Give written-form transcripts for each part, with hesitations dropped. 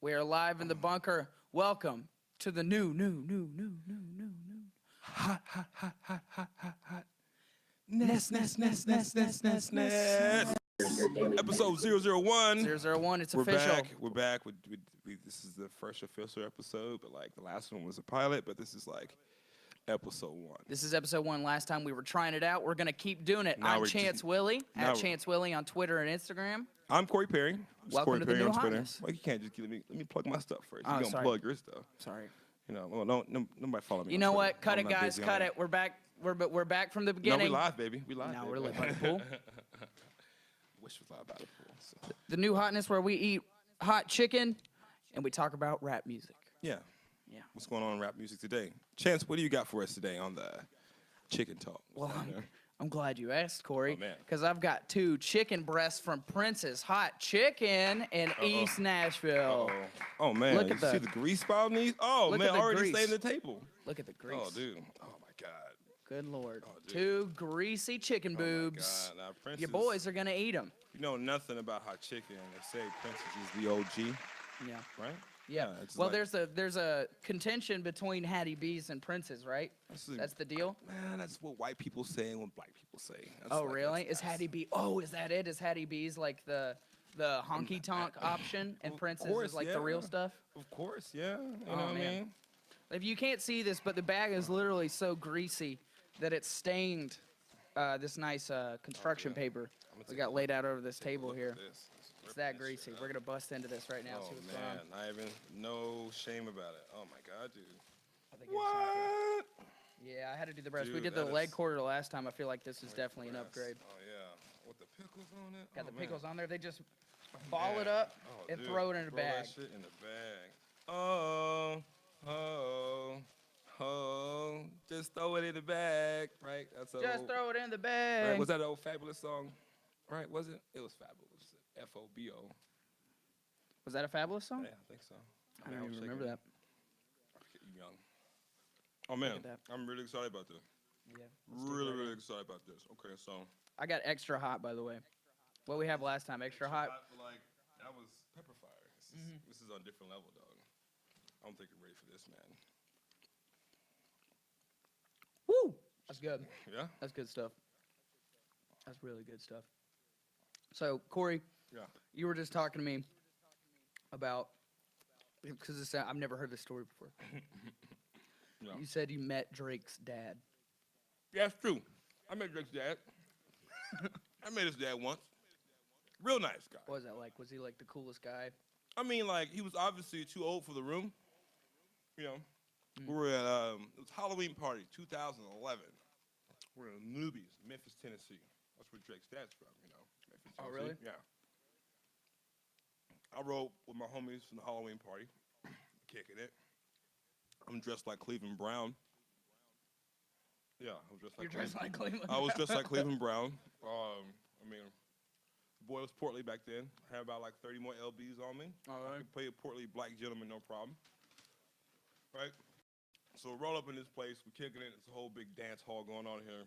We are live in the bunker. Welcome to the new. Hot, hot, hot, hot, hot, hot, hot. Nest. Episode 001. 001, it's We're official. back. We're back. This is the first official episode, but like the last one was a pilot, but this is like episode 1. This is episode 1. Last time we were trying it out. We're going to keep doing it. Now I'm we're Chance just- Willie, now at we're- Chance Willie on Twitter and Instagram. I'm Corey Perry. It's Welcome Corey to the Perry new on Twitter. Hotness. Well, you can't just let me plug my stuff first. Oh, You're gonna sorry. plug your stuff. Sorry. You know, well, nobody follow me. You on know Twitter. what? Cut I'm it, not guys. busy on Cut it. We're back. We're back from the No, beginning. we live, baby. We live. Now baby. we're live by the pool. Wish was live by the pool. So. The new Hotness where we eat hot chicken and we talk about rap music. Yeah. Yeah. What's going on in rap music today? Chance, what do you got for us today on the chicken talk? Well, I'm glad you asked, Corey, Oh, man. because I've got 2 chicken breasts from Prince's Hot Chicken in East Nashville. Oh man, Look at you the- see the grease on these? Oh Look man, at the already grease. staying the table. Look at the grease. Oh dude, oh my god. Good Lord. Oh, dude. 2 greasy chicken Oh, my boobs. God. Now, Prince Your is- boys are going to eat them. You know nothing about hot chicken. They say Prince is the OG, Yeah. right? Yeah. it's Well, like- there's a contention between Hattie B's and Prince's, right? That's the deal? Man, that's what white people say and what black people say. That's Oh, like- really? that's- Is Hattie B? Oh, is that it? Is Hattie B's like the honky tonk option and Of Prince's course, is like the real yeah. stuff? Of course, yeah. You Oh, know what I man. mean? If you can't see this, but the bag is literally so greasy that it's stained this nice construction paper we got laid out over this table Look here. at this. It's that greasy. We're gonna bust into this right now. Oh See what's going man, on. I even no shame about it. Oh my god, dude. I think you're excited. What? Yeah, I had to do the breast. We Dude, did the that leg is- quarter last time. I feel like this is definitely an Breast. upgrade. Oh yeah, with the pickles on it. Got Oh, the man. pickles on there. They just ball it Man. up Oh, and dude, throw it in a throw bag. That shit in the bag. Oh, oh, oh, just throw it in the bag, right? That's a Just old, throw it in the right? bag. Was that an old Fabulous song? Right? Was it? It was Fabulous. F-O-B-O. Was that a Fabulous song? Yeah, I think so. I mean, don't was even remember that. shaking- You young. Oh man, at that. I'm really excited about this. Yeah. Really excited about this. Okay, so. I got extra hot, by the way. What we have last time, extra hot. Like that was pepper fire. This is on a different level, dog. I don't think you're ready for this, man. Woo! That's good. Yeah. That's good stuff. That's really good stuff. So, Corey, Yeah. you were just talking to me about, because I've never heard this story before. Yeah. You said you met Drake's dad. Yeah, it's true. I met Drake's dad. I met his dad once. Real nice guy. What was that like? Was he like the coolest guy? I mean, like, he was obviously too old for the room. You know, we were at, it was Halloween party, 2011. We're in Newbies, Memphis, Tennessee. That's where Drake's dad's from, you know. Memphis, Oh, Tennessee. really? Yeah. I rode with my homies from the Halloween party, kicking it. I'm dressed like Cleveland Brown. Yeah, I was dressed like You're dressed like Cleveland. I was dressed like Cleveland Brown. I mean, the boy was portly back then. I had about like 30 more LBs on me. All I right. could play a portly black gentleman, no problem. Right? So we roll up in this place, we're kicking it. It's a whole big dance hall going on here.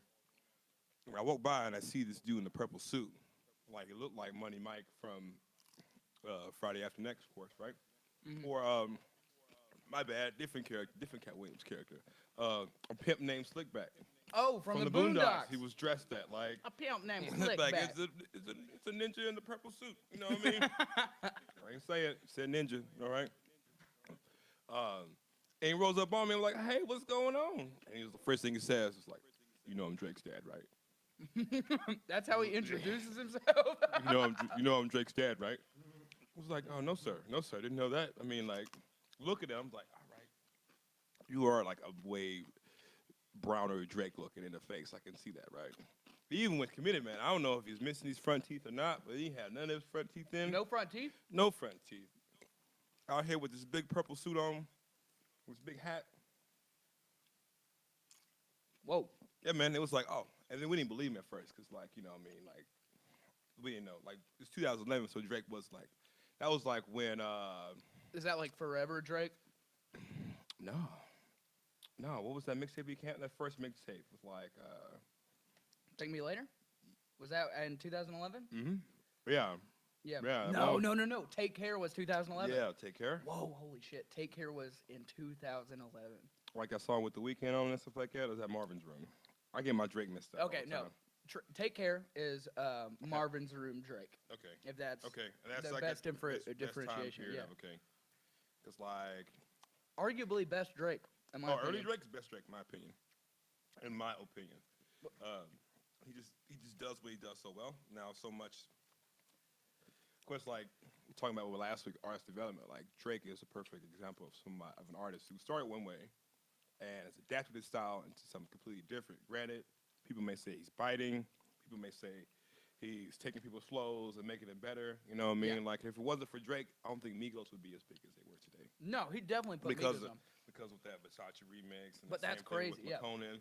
And I walk by and I see this dude in the purple suit. Like, it looked like Money Mike from Friday After Next, of course, right? Or, my bad, different character, different Cat Williams character. A pimp named Slickback. Oh, from the Boondocks. Boondocks. He was dressed that, like, A pimp named like Slickback. it's a ninja in the purple suit. You know what I mean? I ain't say it. Said ninja. All right. And he rolls up on me. I'm like, hey, what's going on? And he was the first thing he says is like, you know I'm Drake's dad, right? That's how he introduces himself. You know I'm Drake's dad, right? I was like, oh no sir, didn't know that. I mean, like, look at him. I'm like, all right, you are like a way browner Drake looking in the face. I can see that, right? He even went committed, man. I don't know if he's missing his front teeth or not, but he had none of his front teeth in. No front teeth? No front teeth. Out here with this big purple suit on, with this big hat. Whoa. Yeah, man, it was like, oh. And then we didn't believe him at first, because, like, you know what I mean? Like, we didn't know. Like, it's 2011, so Drake was like, that was like when, Is that like forever, Drake? no, what was that mixtape he came? That first mixtape was like, Take Me Later? Was that in 2011? yeah. Yeah. Yeah, No, well- no. Take Care was 2011. Yeah, Take Care. Whoa, holy shit. Take Care was in 2011. Like that song with The Weeknd on and stuff like that. Or is that Marvin's Room? I get my Drake mixed up. Okay, all the no. time. Take Care is Marvin's Room Drake. Okay. If that's Okay. And that's the like best best time differentiation. period, Yeah. Okay. Because like, Arguably best Drake. In my early opinion. Drake's best Drake, in my opinion. In my opinion, he just does what he does so well. Now so much. Of course, like talking about last week, artist development. Like Drake is a perfect example of of an artist who started one way and has adapted his style into something completely different. Granted, people may say he's biting. People may say he's taking people's flows and making it better. You know what I mean? Yeah. Like if it wasn't for Drake, I don't think Migos would be as big as they were today. No, he definitely put Because Migos of, on. because with that Versace remix. And But the that's same thing crazy, with yeah. McConan,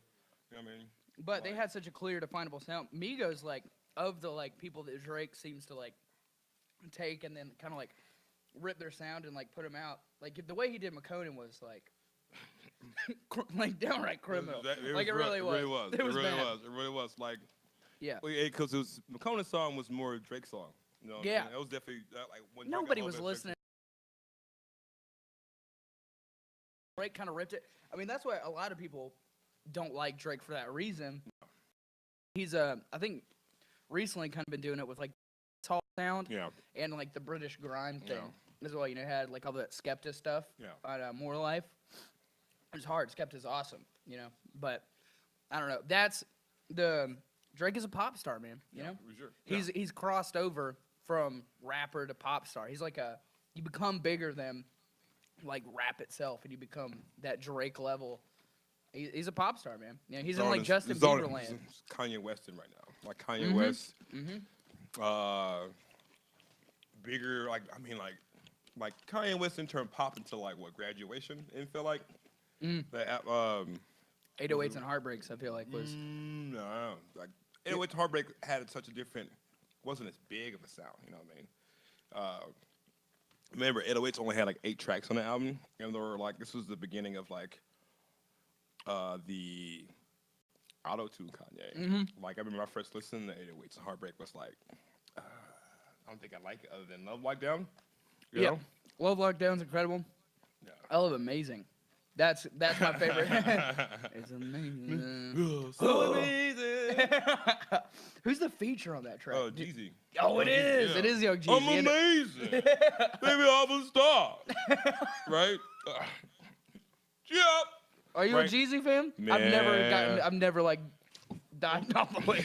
you know what I mean? But they Like- had such a clear, definable sound. Migos, like, of the like people that Drake seems to like take and then kind of like rip their sound and like put them out. Like the way he did McConan was like, like downright criminal. Like it really was. It really was. It was really bad. was. It really was. Like, Yeah. because it was McConaughey's song was more a Drake song. You know what I Yeah. mean? It was definitely like when Drake got Nobody all was that listening. Drake kind of ripped it. I mean, that's why a lot of people don't like Drake for that reason. He's I think recently kind of been doing it with like tall sound Yeah. and like the British grime thing Yeah. as well. You know, had like all that Skepta stuff Yeah. on More Life. It's hard. Skepta's awesome, you know, but I don't know. That's the Drake is a pop star, man. You know, for sure. he's crossed over from rapper to pop star. He's like you become bigger than like rap itself, and you become that Drake level. He's a pop star, man. You know, he's in like Justin Bieber land. It's Kanye West in right now. Like Kanye Mhm. West. Mm-hmm. Bigger. Like Kanye West in turn popped into like what Graduation. It felt like. That 808s and Heartbreaks, I feel like was. No, like 808 Heartbreak had such a different, wasn't as big of a sound. You know what I mean? Remember, 808s only had like 8 tracks on the album, and they were like, this was the beginning of like the auto-tune Kanye. Like I remember my first listen to 808s and Heartbreak was like, I don't think I like it other than Love Lockdown. You Yeah, know? Love Lockdown's incredible. Yeah. I love Amazing. That's my favorite. It's amazing. So amazing. Who's the feature on that track? Oh, Jeezy. Oh, it is. Yeah. It is Young Jeezy. I'm amazing. Baby, I'm a star. Right? Yep. Are you Right. a Jeezy fan? Man. I've never like died off the way.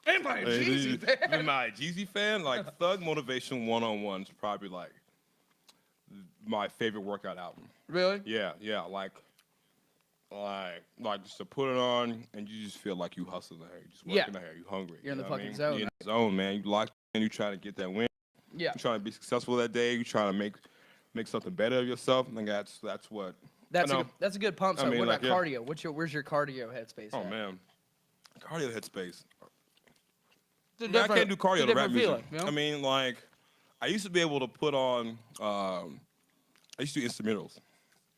Am I a Jeezy fan? Am I a Jeezy fan? Like Thug Motivation 1-on-1 is probably like my favorite workout album. Really? Yeah, like just to put it on and you just feel like you hustling there, you just working there, you hungry. You're in the know what I fucking mean? zone. You're in the zone, man. You locked in, you trying to get that win. Yeah. You trying to be successful that day. You trying to make something better of yourself. I think that's what. That's I a know. that's a good pump. So I mean, what like, about cardio? Where's your cardio headspace? Oh at? man, cardio headspace. It's a I different- can't do cardio it's a to rap different music. feeling, you know? I mean, like, I used to be able to put on. I used to do instrumentals,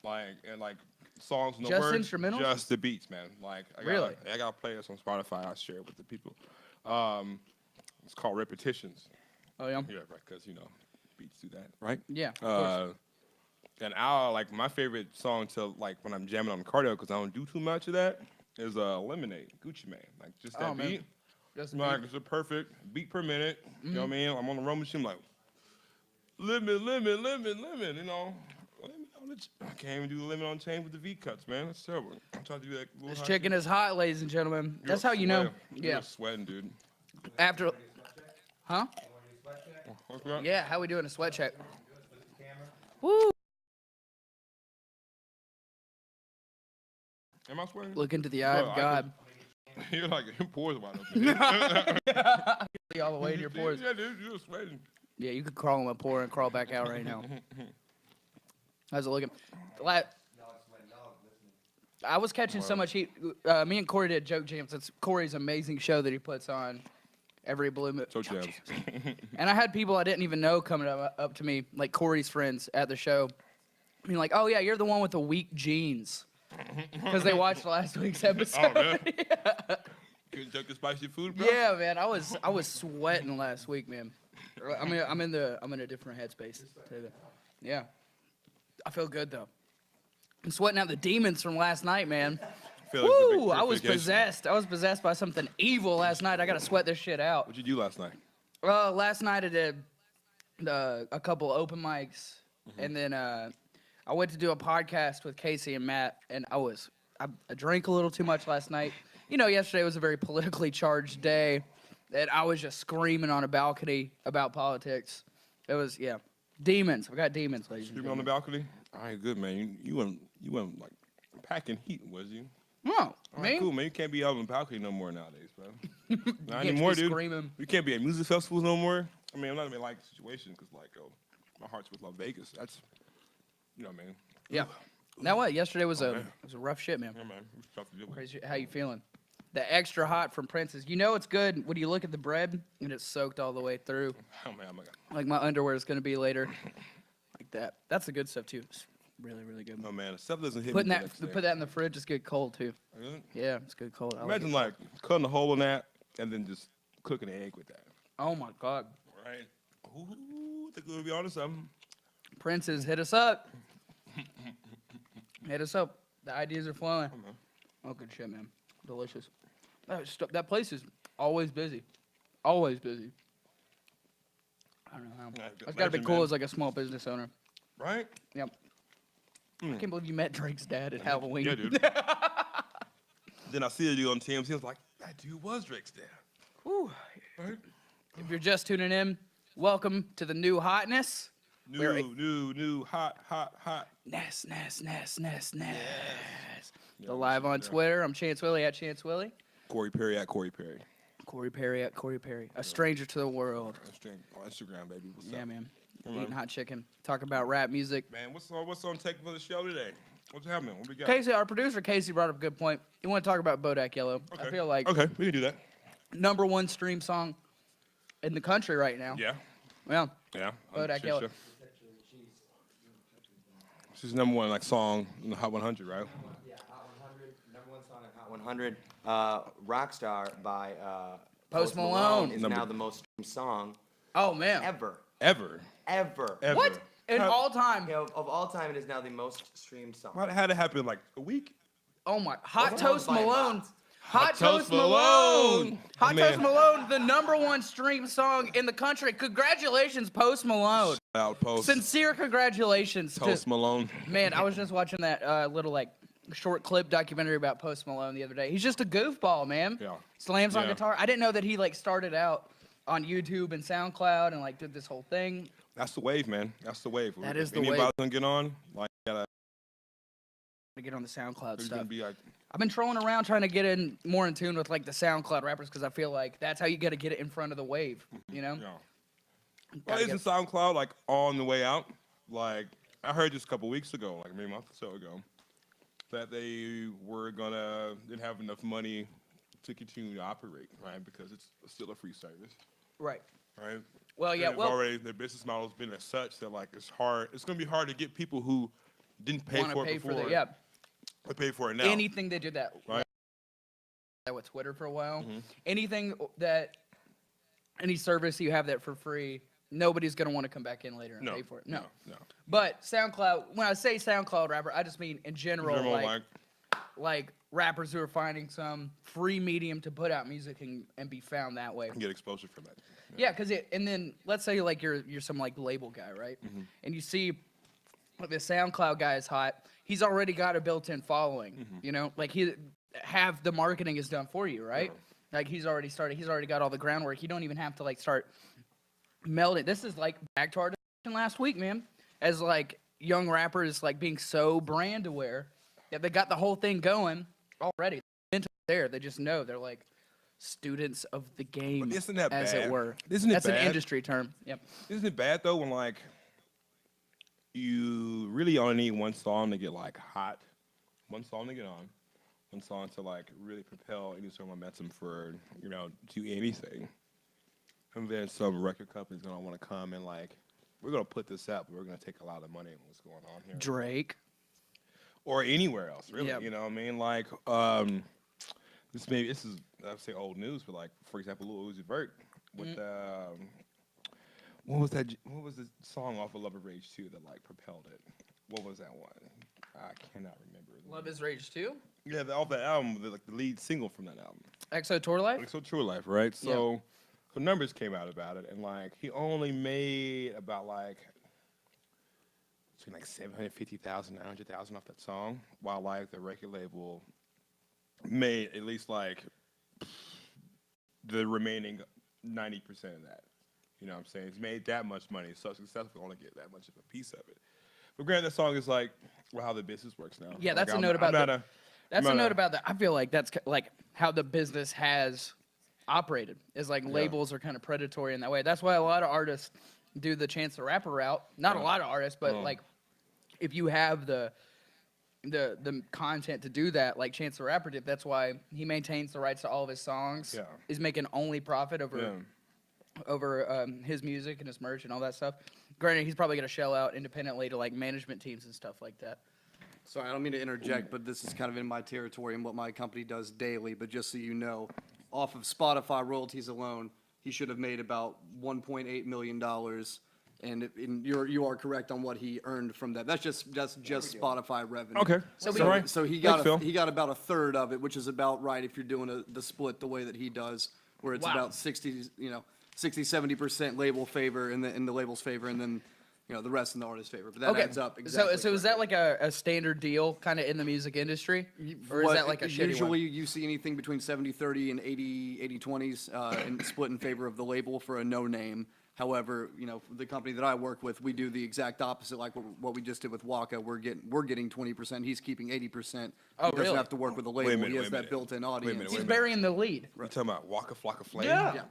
like songs, no Just words, instrumentals? just the beats, man. Like, Really? I got a playlist on Spotify. I share it with the people. It's called Repetitions. Oh yeah. Yeah, right, because beats do that, right? Yeah. Of course. And like my favorite song to like when I'm jamming on the cardio because I don't do too much of that is Lemonade, Gucci Mane. Like just that Oh, man. beat. Just Like it's a perfect beat per minute. You know what I mean? I'm on the run machine like limit. You know, I can't even do the limit on chain with the V cuts, man. That's terrible. I'm trying to do that. This chicken is hot, ladies and gentlemen. That's how you know. Yeah. You're sweating, dude. After. Huh? What's that? Yeah. How we doing a sweat check? Woo. Am I sweating? Look into the eye of Bro, God. You're like your pores wide open. See all the way in your pores. Yeah, dude, you're sweating. Yeah, you could crawl in my pore and crawl back out right now. How's it looking? I was catching so much heat. Me and Corey did Joke Jams. It's Corey's amazing show that he puts on every blue moon. So jams. And I had people I didn't even know coming up to me, like Corey's friends at the show, being like, "Oh yeah, you're the one with the weak jeans," because they watched last week's episode. Oh, man. Couldn't joke the spicy food, bro? Yeah, man, I was sweating last week, man. I'm in a different headspace. Yeah, I feel good though. I'm sweating out the demons from last night, man. Feel like it's a big Woo! I was purification. possessed. I was possessed by something evil last night. I gotta sweat this shit out. What'd you do last night? Last night I did a couple open mics, and then I went to do a podcast with Casey and Matt, and I drank a little too much last night. You know, yesterday was a very politically charged day, and I was just screaming on a balcony about politics. It was demons. We got demons, ladies and Screaming on the gentlemen. balcony? All right, good, man. You went like packing heat, was you? No, All right, me? cool, man. You can't be out on the balcony no more nowadays, bro. Not Can't anymore, be dude. screaming. You can't be at music festivals no more. I mean, I'm not even like the situation because, like, my heart's with Las Vegas. That's, you know what I mean? Yeah. Now what? Yesterday was man. a rough shit, man. Yeah, man. It's tough to deal with. Crazy. How you feeling? The extra hot from Prince's. You know it's good when you look at the bread and it's soaked all the way through. Oh, man, oh my God. Like my underwear is gonna be later. Like that. That's the good stuff too. It's really, really good. Oh, man. Stuff doesn't hit Putting me that, the next day. put that in the fridge, it's good cold too. Really? Yeah, it's good cold. I Imagine, like it. like, cutting a hole in that and then just cooking an egg with that. Oh my God. Right? Ooh, think we'll be on to something. Prince's, hit us up. Hit us up. The ideas are flowing. Oh, man. Oh, good shit, man. Delicious. That place is always busy. Always busy. I don't know how. Yeah, It's got to be imagine, cool man. as like a small business owner. Right? Yep. I can't believe you met Drake's dad at Halloween. Yeah, dude. Then I see a dude on TMZ. I was like, that dude was Drake's dad. Whew. Right? If you're just tuning in, welcome to the new Hotness. New, hot. Ness. Yeah, The live on yeah. Twitter. I'm Chance Willie at Chance Willie. Corey Perry at Corey Perry. Corey Perry at Corey Perry. A stranger to the world. On Instagram, baby. What's Yeah, up? man. Come on. Eating hot chicken. Talk about rap music. Man, what's on tech for the show today? What's happening? What we got? Casey, our producer Casey brought up a good point. You want to talk about Bodak Yellow? Okay. I feel like Okay, we can do that. #1 stream song in the country right now. Yeah. Yeah. Yeah. Bodak Shit, Yellow. sure. This is #1 like song in the Hot 100, right? Yeah, Hot 100, #1 song on Hot 100. Rockstar by Post Malone. is Number- now the most streamed song Oh man. ever. Ever. What? In How- all time? Yeah, of all time, it is now the most streamed song. How'd it happen? Like a week? Oh my. Hot Well, Toast by a Malone. lot. Hot Toast Toast Malone. Malone. Hot Man. Toast Malone, the #1 stream song in the country. Congratulations, Post Malone. Outpost. Sincere congratulations Toast to Malone. man. I was just watching that little like short clip documentary about Post Malone the other day. He's just a goofball, man. Yeah. Slams on Yeah. guitar. I didn't know that he like started out on YouTube and SoundCloud and like did this whole thing. That's the wave, man. That's the wave. That If is the anybody wave. gonna get on, like, To get on the SoundCloud there's stuff. gonna be like, I've been trolling around trying to get in more in tune with like the SoundCloud rappers because I feel like that's how you got to get it in front of the wave. You know. you know. Well, Gotta isn't get- SoundCloud like on the way out? Like, I heard just a couple weeks ago, like maybe a month or so ago, that they didn't have enough money to continue to operate, right? Because it's still a free service, Right. right? Well, yeah. And Well, already their business model's been as such that like it's hard. It's gonna be hard to get people who didn't pay want for to it pay for before the to pay for it now. anything they did that. Right. That with Twitter for a while. Mhm. Anything that any service you have that for free, nobody's gonna want to come back in later and no, pay for it. No. no. But SoundCloud, when I say SoundCloud rapper, I just mean in general, General, like rappers who are finding some free medium to put out music and be found that way. get exposure from that. Yeah, and then let's say like you're some like label guy, right? And you see the SoundCloud guy is hot. He's already got a built-in following. You know, like half the marketing is done for you, right? Like he's already started. He's already got all the groundwork. You don't even have to like start melding. This is like back to our discussion last week, man. As like young rappers like being so brand aware that they got the whole thing going already. There, they just know they're like students of the game, But isn't that as bad? it were. Isn't it That's an bad? industry term. Yep. Isn't it bad though when like you really only need one song to get like hot, one song to get on, one song to like really propel any sort of momentum for do anything, and then some record company's gonna want to come and like we're gonna put this out, but we're gonna take a lot of money on what's going on here, Drake. or anywhere else really. Yep. You know what I mean? Like this is I'd say old news, but like for example, Lil Uzi Vert with What was that? What was the song off of Love of Rage 2 that like propelled it? What was that one? I cannot remember. Love is Rage 2? Yeah, off that album, like the lead single from that album. EXO Tour Life? Like So True Life, right? So the numbers came out about it, and like he only made about like between like 750,000, 900,000 off that song, while like the record label made at least like the remaining 90% of that. You know what I'm saying? He's made that much money, so successful, only get that much of a piece of it. But granted, that song is like how the business works now. Yeah, like, that's a note about that. That's a I'm note not about that. I feel like that's like how the business has operated. Is like labels are kind of predatory in that way. That's why a lot of artists do the Chance the Rapper route. Not a lot of artists, but like if you have the content to do that, like Chance the Rapper did, that's why he maintains the rights to all of his songs. Yeah. Is making only profit over his music and his merch and all that stuff. Granted, he's probably gonna shell out independently to like management teams and stuff like that. Sorry, I don't mean to interject, but this is kind of in my territory and what my company does daily. But just so you know, off of Spotify royalties alone, he should have made about $1.8 million. And you are correct on what he earned from that. That's just Spotify revenue. Okay. So he got about a third of it, which is about right if you're doing the split the way that he does, where it's about 60, 70% label favor in the label's favor, and then the rest in the artist's favor. But that adds up. Exactly. So is that like a standard deal kind of in the music industry, or is that like a shitty usually one? You see anything between 70-30 and 80-20s and split in favor of the label for a no name. However, the company that I work with, we do the exact opposite, like what we just did with Waka. We're getting 20%. He's keeping 80%. Oh, he doesn't really? have to work with a label. Wait a minute, he has wait a that minute. built-in Wait a audience. minute, He's wait a burying the lead. You talking about Waka Flocka Flame? Yeah.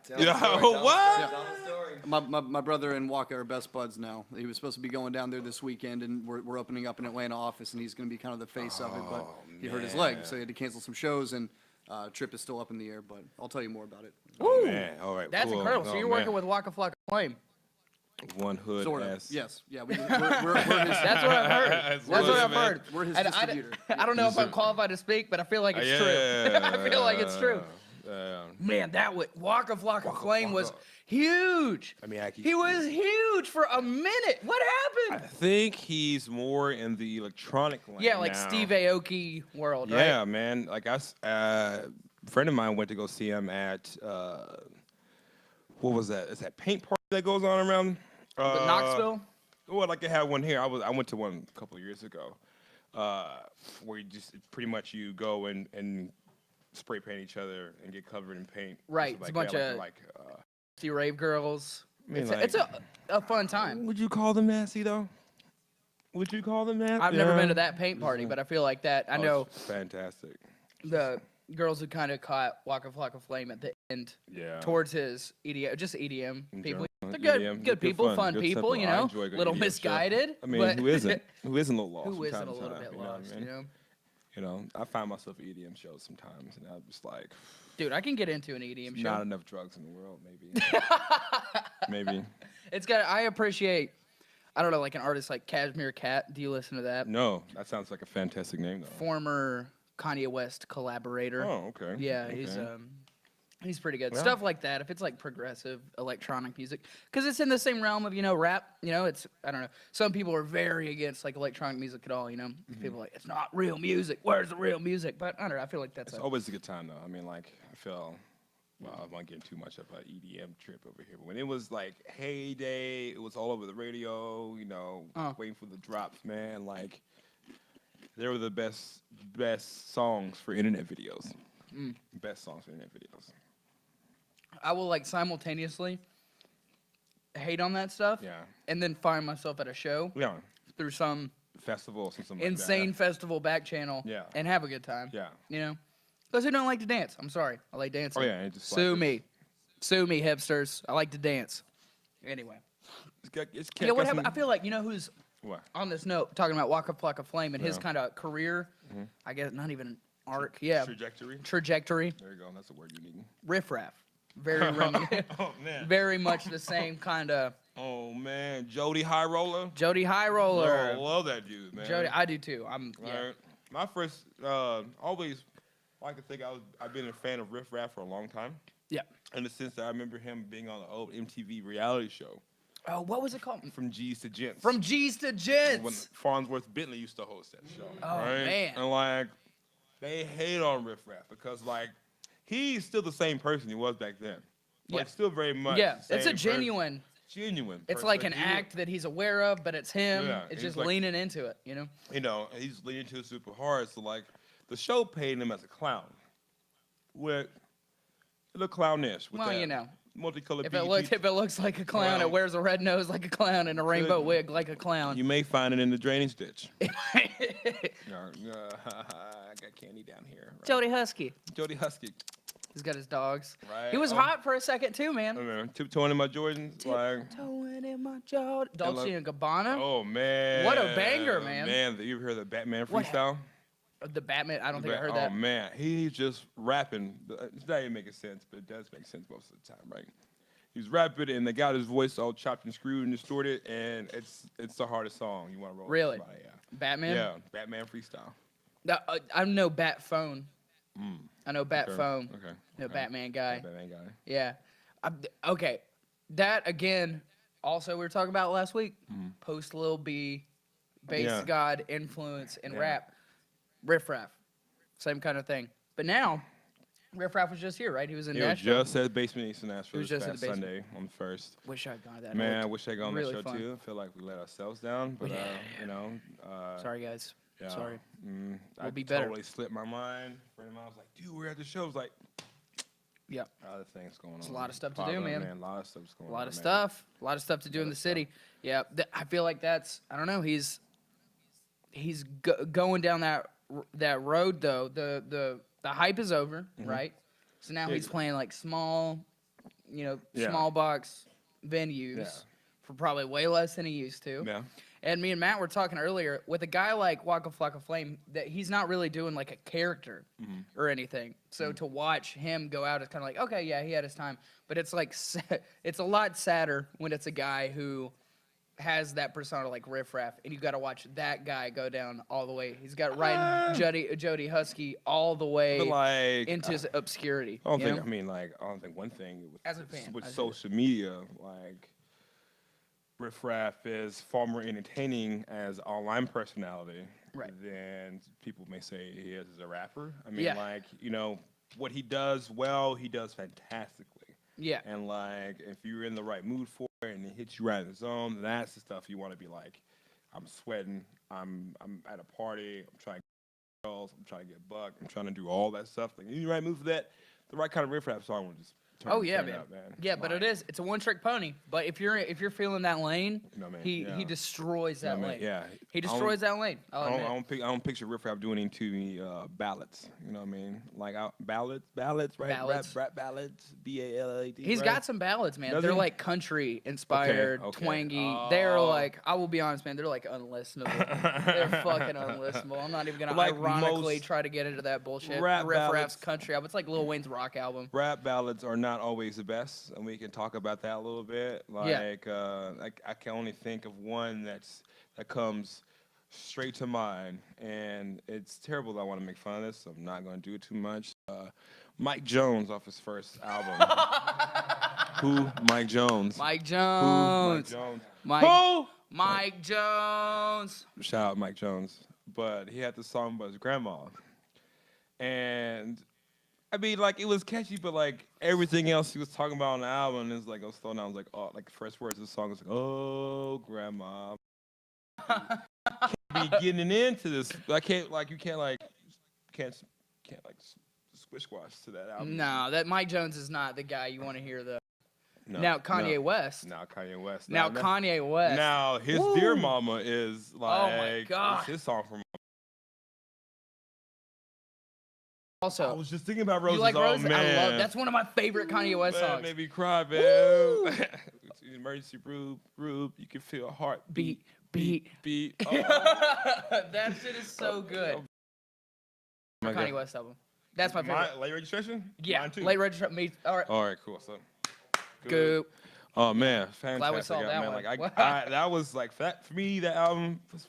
What? My brother and Waka are best buds now. He was supposed to be going down there this weekend, and we're opening up an Atlanta office, and he's going to be kind of the face of it. But he hurt his leg, so he had to cancel some shows, and trip is still up in the air. But I'll tell you more about it. Oh, man. All right. That's cool. incredible. So Oh, you're man. working with Waka Flocka Flame. One hood Sort of. ass. Yes. Yeah. We're his, That's what I've heard. That's what I've heard. we're his And distributor. I don't know if I'm qualified to speak, but I feel like it's true. I feel like it's true. Man, Waka Flocka Flame was huge. I mean, he was huge for a minute. What I happened? think he's more in the electronic lane Yeah, like now. Steve Aoki world, Yeah, right? man. Like a friend of mine went to go see him at what was that? Is that paint party that goes on around Knoxville? Well, like they had one here. I went to one a couple of years ago, where you just pretty much you go and spray paint each other and get covered in paint. Right, Stuff it's a bunch that, of like rave girls. I mean, It's a fun time. would you call them nasty though? Would you call them nasty? I've never been to that paint party, but I feel like that. I know It's fantastic. the girls who kind of caught Waka Flocka Flame at the end Yeah. towards his EDM, just EDM people. EDM, They're good, EDM, good people, fun good people, simple. you I know. enjoy a good Little EDM show. misguided. I mean, but who isn't? Who isn't a little lost? Who from isn't time a to little time, bit you know what I lost, mean? you know? You know, I find myself at EDM shows sometimes, and I'm just like, Dude, I can get into an EDM show. not enough drugs in the world, maybe. Maybe. It's got. I appreciate. I don't know, like an artist like Cashmere Cat. Do you listen to that? No, that sounds like a fantastic name, though. Former Kanye West collaborator. Oh, okay. Yeah, okay. he's pretty good. Well- Stuff like that. If it's like progressive electronic music, because it's in the same realm of rap. It's I don't know. Some people are very against like electronic music at all. People are like it's not real music. Where's the real music? But I don't know. I feel like that's It's always a good time, though. I mean, like, I feel, well, I'm not getting too much of an EDM trip over here. But when it was like heyday, it was all over the radio, waiting for the drops, man. Like, they were the best songs for internet videos. Best songs for internet videos. I will like simultaneously hate on that stuff. Yeah. And then find myself at a show Yeah. through some Festival or something insane like festival back channel. Yeah. And have a good time. that. Because I don't like to dance. I'm sorry. I like dancing. Oh, yeah. It just Sue like, me. Sue me, hipsters. I like to dance. Anyway. It's What happened? I feel like, who's What? on this note, talking about Waka Flocka Flame and his Yeah. kind of career, I guess not even an arc. Yeah. Trajectory. Trajectory. There you go. That's a word you need. Riff raff. Very, Oh, man. very much the same kind of Oh, man. Jody High Roller. Jody High Oh, Roller. I love that dude, man. Jody, I do too. Yeah. Right. My first, always, I could think I've been a fan of Riff Raff for a long time. Yeah. In the sense that I remember him being on the old MTV reality show. Oh, what was it called? From G's to Gents. From G's to when Gents. Farnsworth Bentley used to host that show. Oh, right? man. And like, they hate on Riff Raff because like, he's still the same person he was back then. Like, Yeah. still very much. Yeah, the it's a same genuine. genuine. It's person. like an he- act that he's aware of, but it's him. Yeah, It's he's just like- leaning into it, you know? You know, he's leaning to it super hard. So like, the show paid him as a clown, with a little clownish. With Well, that you know, multicolored. if BG. it looks like a clown, Well, it wears a red nose like a clown and a rainbow could- wig like a clown. You may find it in the drainage ditch. I got candy down here. Right? Jody Husky. Jody Husky. He's got his dogs. Right. He was Oh. hot for a second too, man. I mean, tiptoeing in my Jordans. Like, Tiptoeing in my Jordan. Dolce like- and Gabbana. oh man. What a banger, man. Man, you ever heard the Batman What freestyle? The Batman. I don't think I heard that. Oh man, he's just rapping. It's not even making sense, but it does make sense most of the time, right? He's rapping, and they got his voice all chopped and screwed and distorted, and it's the hardest song you want to roll. with Really? somebody, yeah. Batman. Yeah, Batman freestyle. I know Bat Phone. I know Bat Okay, Phone. Okay. The okay. Batman guy. Batman guy. Yeah. Okay. That again. Also, we were talking about last week. Post Lil B, bass Yeah. god influence in Yeah. rap. Riff Raff, same kind of thing. But now, Riff Raff was just here, right? He was in He was Nashville. just at Basement East in Nashville was this just at past the basement. Sunday on the 1st. Wish I'd gone to that. Man, I Looked wish I'd gone on really that show fun. too. I feel like we let ourselves down, but Yeah. you know, Sorry, guys. yeah, Sorry. I We'll be better. totally slipped my mind. A friend of mine was like, "Dude, we're at the show." I was like, Yeah. other things going on. a lot of stuff to Pop do, up, man. A lot of stuff's going A on. lot of man. stuff. A lot of stuff to do in the of city. Yeah. I feel like that's. I don't know. He's going down that road though. The hype is over, right? So now Yeah. he's playing like small, Yeah. small box venues Yeah. for probably way less than he used to. Yeah. And me and Matt were talking earlier with a guy like Waka Flocka Flame that he's not really doing like a character or anything. So to watch him go out is kind of like, okay, yeah, he had his time. But it's like, it's a lot sadder when it's a guy who has that persona like Riff Raff, and you got to watch that guy go down all the way. He's got riding Jody Husky all the way But like, into his obscurity. I don't you think. know? I mean, like, I don't think one thing with, As a fan, with I see social media, like, Riff Raff is far more entertaining as online personality Right. than people may say he is as a rapper. I mean, Yeah. like, you know, what he does well, he does fantastically. Yeah. And like, if you're in the right mood for it and it hits you right in the zone, that's the stuff you want to be like. I'm sweating. I'm at a party. I'm trying to get girls. I'm trying to get bucked. I'm trying to do all that stuff. Like, you in the right mood for that? The right kind of riff rap song will just turn, Oh yeah, turn man. up, man. Yeah, but Like, it's a one-trick pony. But if you're feeling that lane, You know what I mean? he Yeah. destroys you know that what I mean? lane. Yeah. He destroys that lane. I'll admit. I don't picture riff rap doing into ballads. You know what I mean? Like ballads, right? Ballads. Rap ballads. BALLAD. He's right? got some ballads, man. Does they're he? like country inspired, Okay. twangy. They're Oh. like, I will be honest, man, they're like unlistenable. They're fucking unlistenable. I'm not even gonna Like ironically most try to get into that bullshit. rap Riff Raff's ballads- country album. It's like Lil Wayne's rock album. Rap ballads are not always the best, and we can talk about that a little bit. Like, I can only think of one that comes straight to mind, and it's terrible that I want to make fun of this, so I'm not going to do it too much. Mike Jones off his first album. Who? Mike Jones. Mike Who? Jones. Mike Jones. Mike, Who? Mike Jones. Shout out Mike Jones. But he had this song about his grandma. And I mean, like, it was catchy, but like everything else he was talking about on the album is like, I was throwing down, I was like, oh, like the first words of the song was like, oh, grandma. Can't be getting into this. I can't, like, you can't like squish squash to that album. No, that Mike Jones is not the guy you want to hear though. No, Now Kanye no. West. Now Kanye West. Now Kanye West. Now his Woo. Dear Mama is like, my God. it's his song from. I Also, was just thinking about Roses. you like oh, Roses? Man. I love. That's one of my favorite Kanye West Man, songs. made me cry, man. Woo. Emergency room, you can feel a heart Beat. beat. Oh, That shit is so good. my Kanye God. West album. That's my favorite. Late registration? Yeah, Mine too. late registration. Me. All right. All right, cool. So, Go. Oh man, fantastic. saw that man. one. Like that was like that for me. That album, was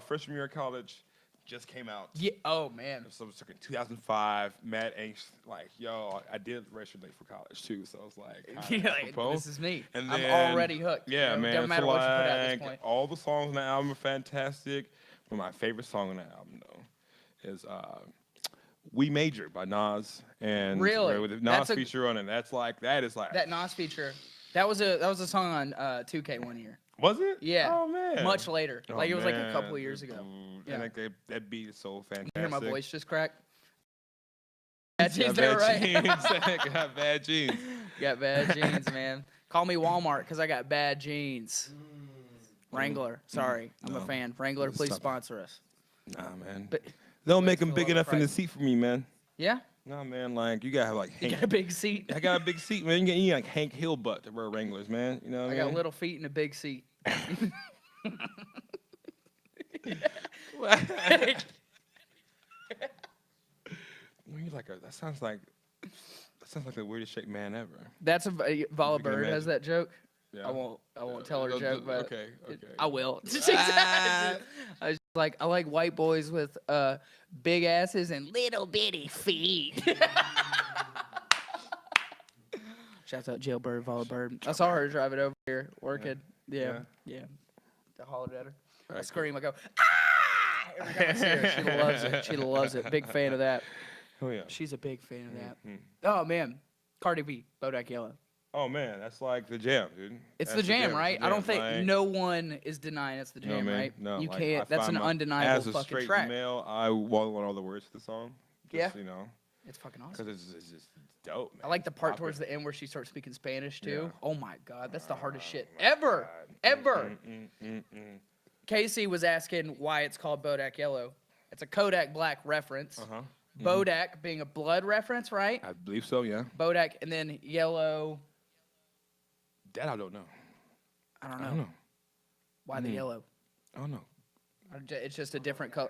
freshman year of college, just came out. Yeah. Oh man. So it was like in 2005, mad anxious, like, yo, I did register late for college too, so I was like, Yeah, kinda like, apropos. this is me. And I'm then- already hooked. Yeah, you know? man. Doesn't matter so what you put out at this like, point. all the songs on the album are fantastic. But my favorite song on the album, though, is "We Major" by Nas, and Really? with the Nas That's a- feature on it. That is like That Nas feature. That was a song on 2K one year. Was it? Yeah. Oh man. Much later. Oh, Like it was like a man. couple of years ago. Dude. Yeah. And like that beat is so fantastic. You hear my voice just crack? Bad jeans Got there, bad right? jeans. Got bad jeans. Got bad jeans, man. Call me Walmart because I got bad jeans. Wrangler. Sorry, I'm a No. fan. Wrangler, please Stop. sponsor us. Nah, man. But Don't make them Still big love the enough in the price. seat for me, man. yeah, Nah, man. Like you gotta have like you Hank. got a big seat. I got a big seat, man. You need like Hank Hill butt to wear Wranglers, man. You know what I I mean? got little feet and a big seat. You're like that sounds like the weirdest shaped man ever. That's Vala You can Bird has imagine. that joke. Yeah. I won't tell her joke, but okay, okay. I will. I was like, I like white boys with big asses and little bitty feet. Shouts out Jailbird, Vala Bird. I saw her driving over here working. Yeah. I hollered at her. I Alright, scream. I go, ah! Every time I see her, she loves it. She loves it. Big fan of that. Oh yeah. She's a big fan of that. Mhm. Oh man, Cardi B, Bodak Yellow. Oh man, that's like the jam, dude. It's That's the jam, right? I don't think like, no one is denying it's the no, jam, man, right? No, You like, can't. I That's find an my- undeniable As a fucking straight track. male, I want all the words to the song. Yeah? Just, you know, It's fucking awesome. because it's just dope, man. I like the part Pop towards it. the end where she starts speaking Spanish too. Yeah. Oh my god, that's the hardest shit my ever, God. ever. Mm. Casey was asking why it's called Bodak Yellow. It's a Kodak Black reference. Uh-huh. Bodak being a blood reference, right? I believe so, yeah. Bodak and then yellow. That I don't know. I I don't don't know know. why the yellow. I don't know. It's just a different color.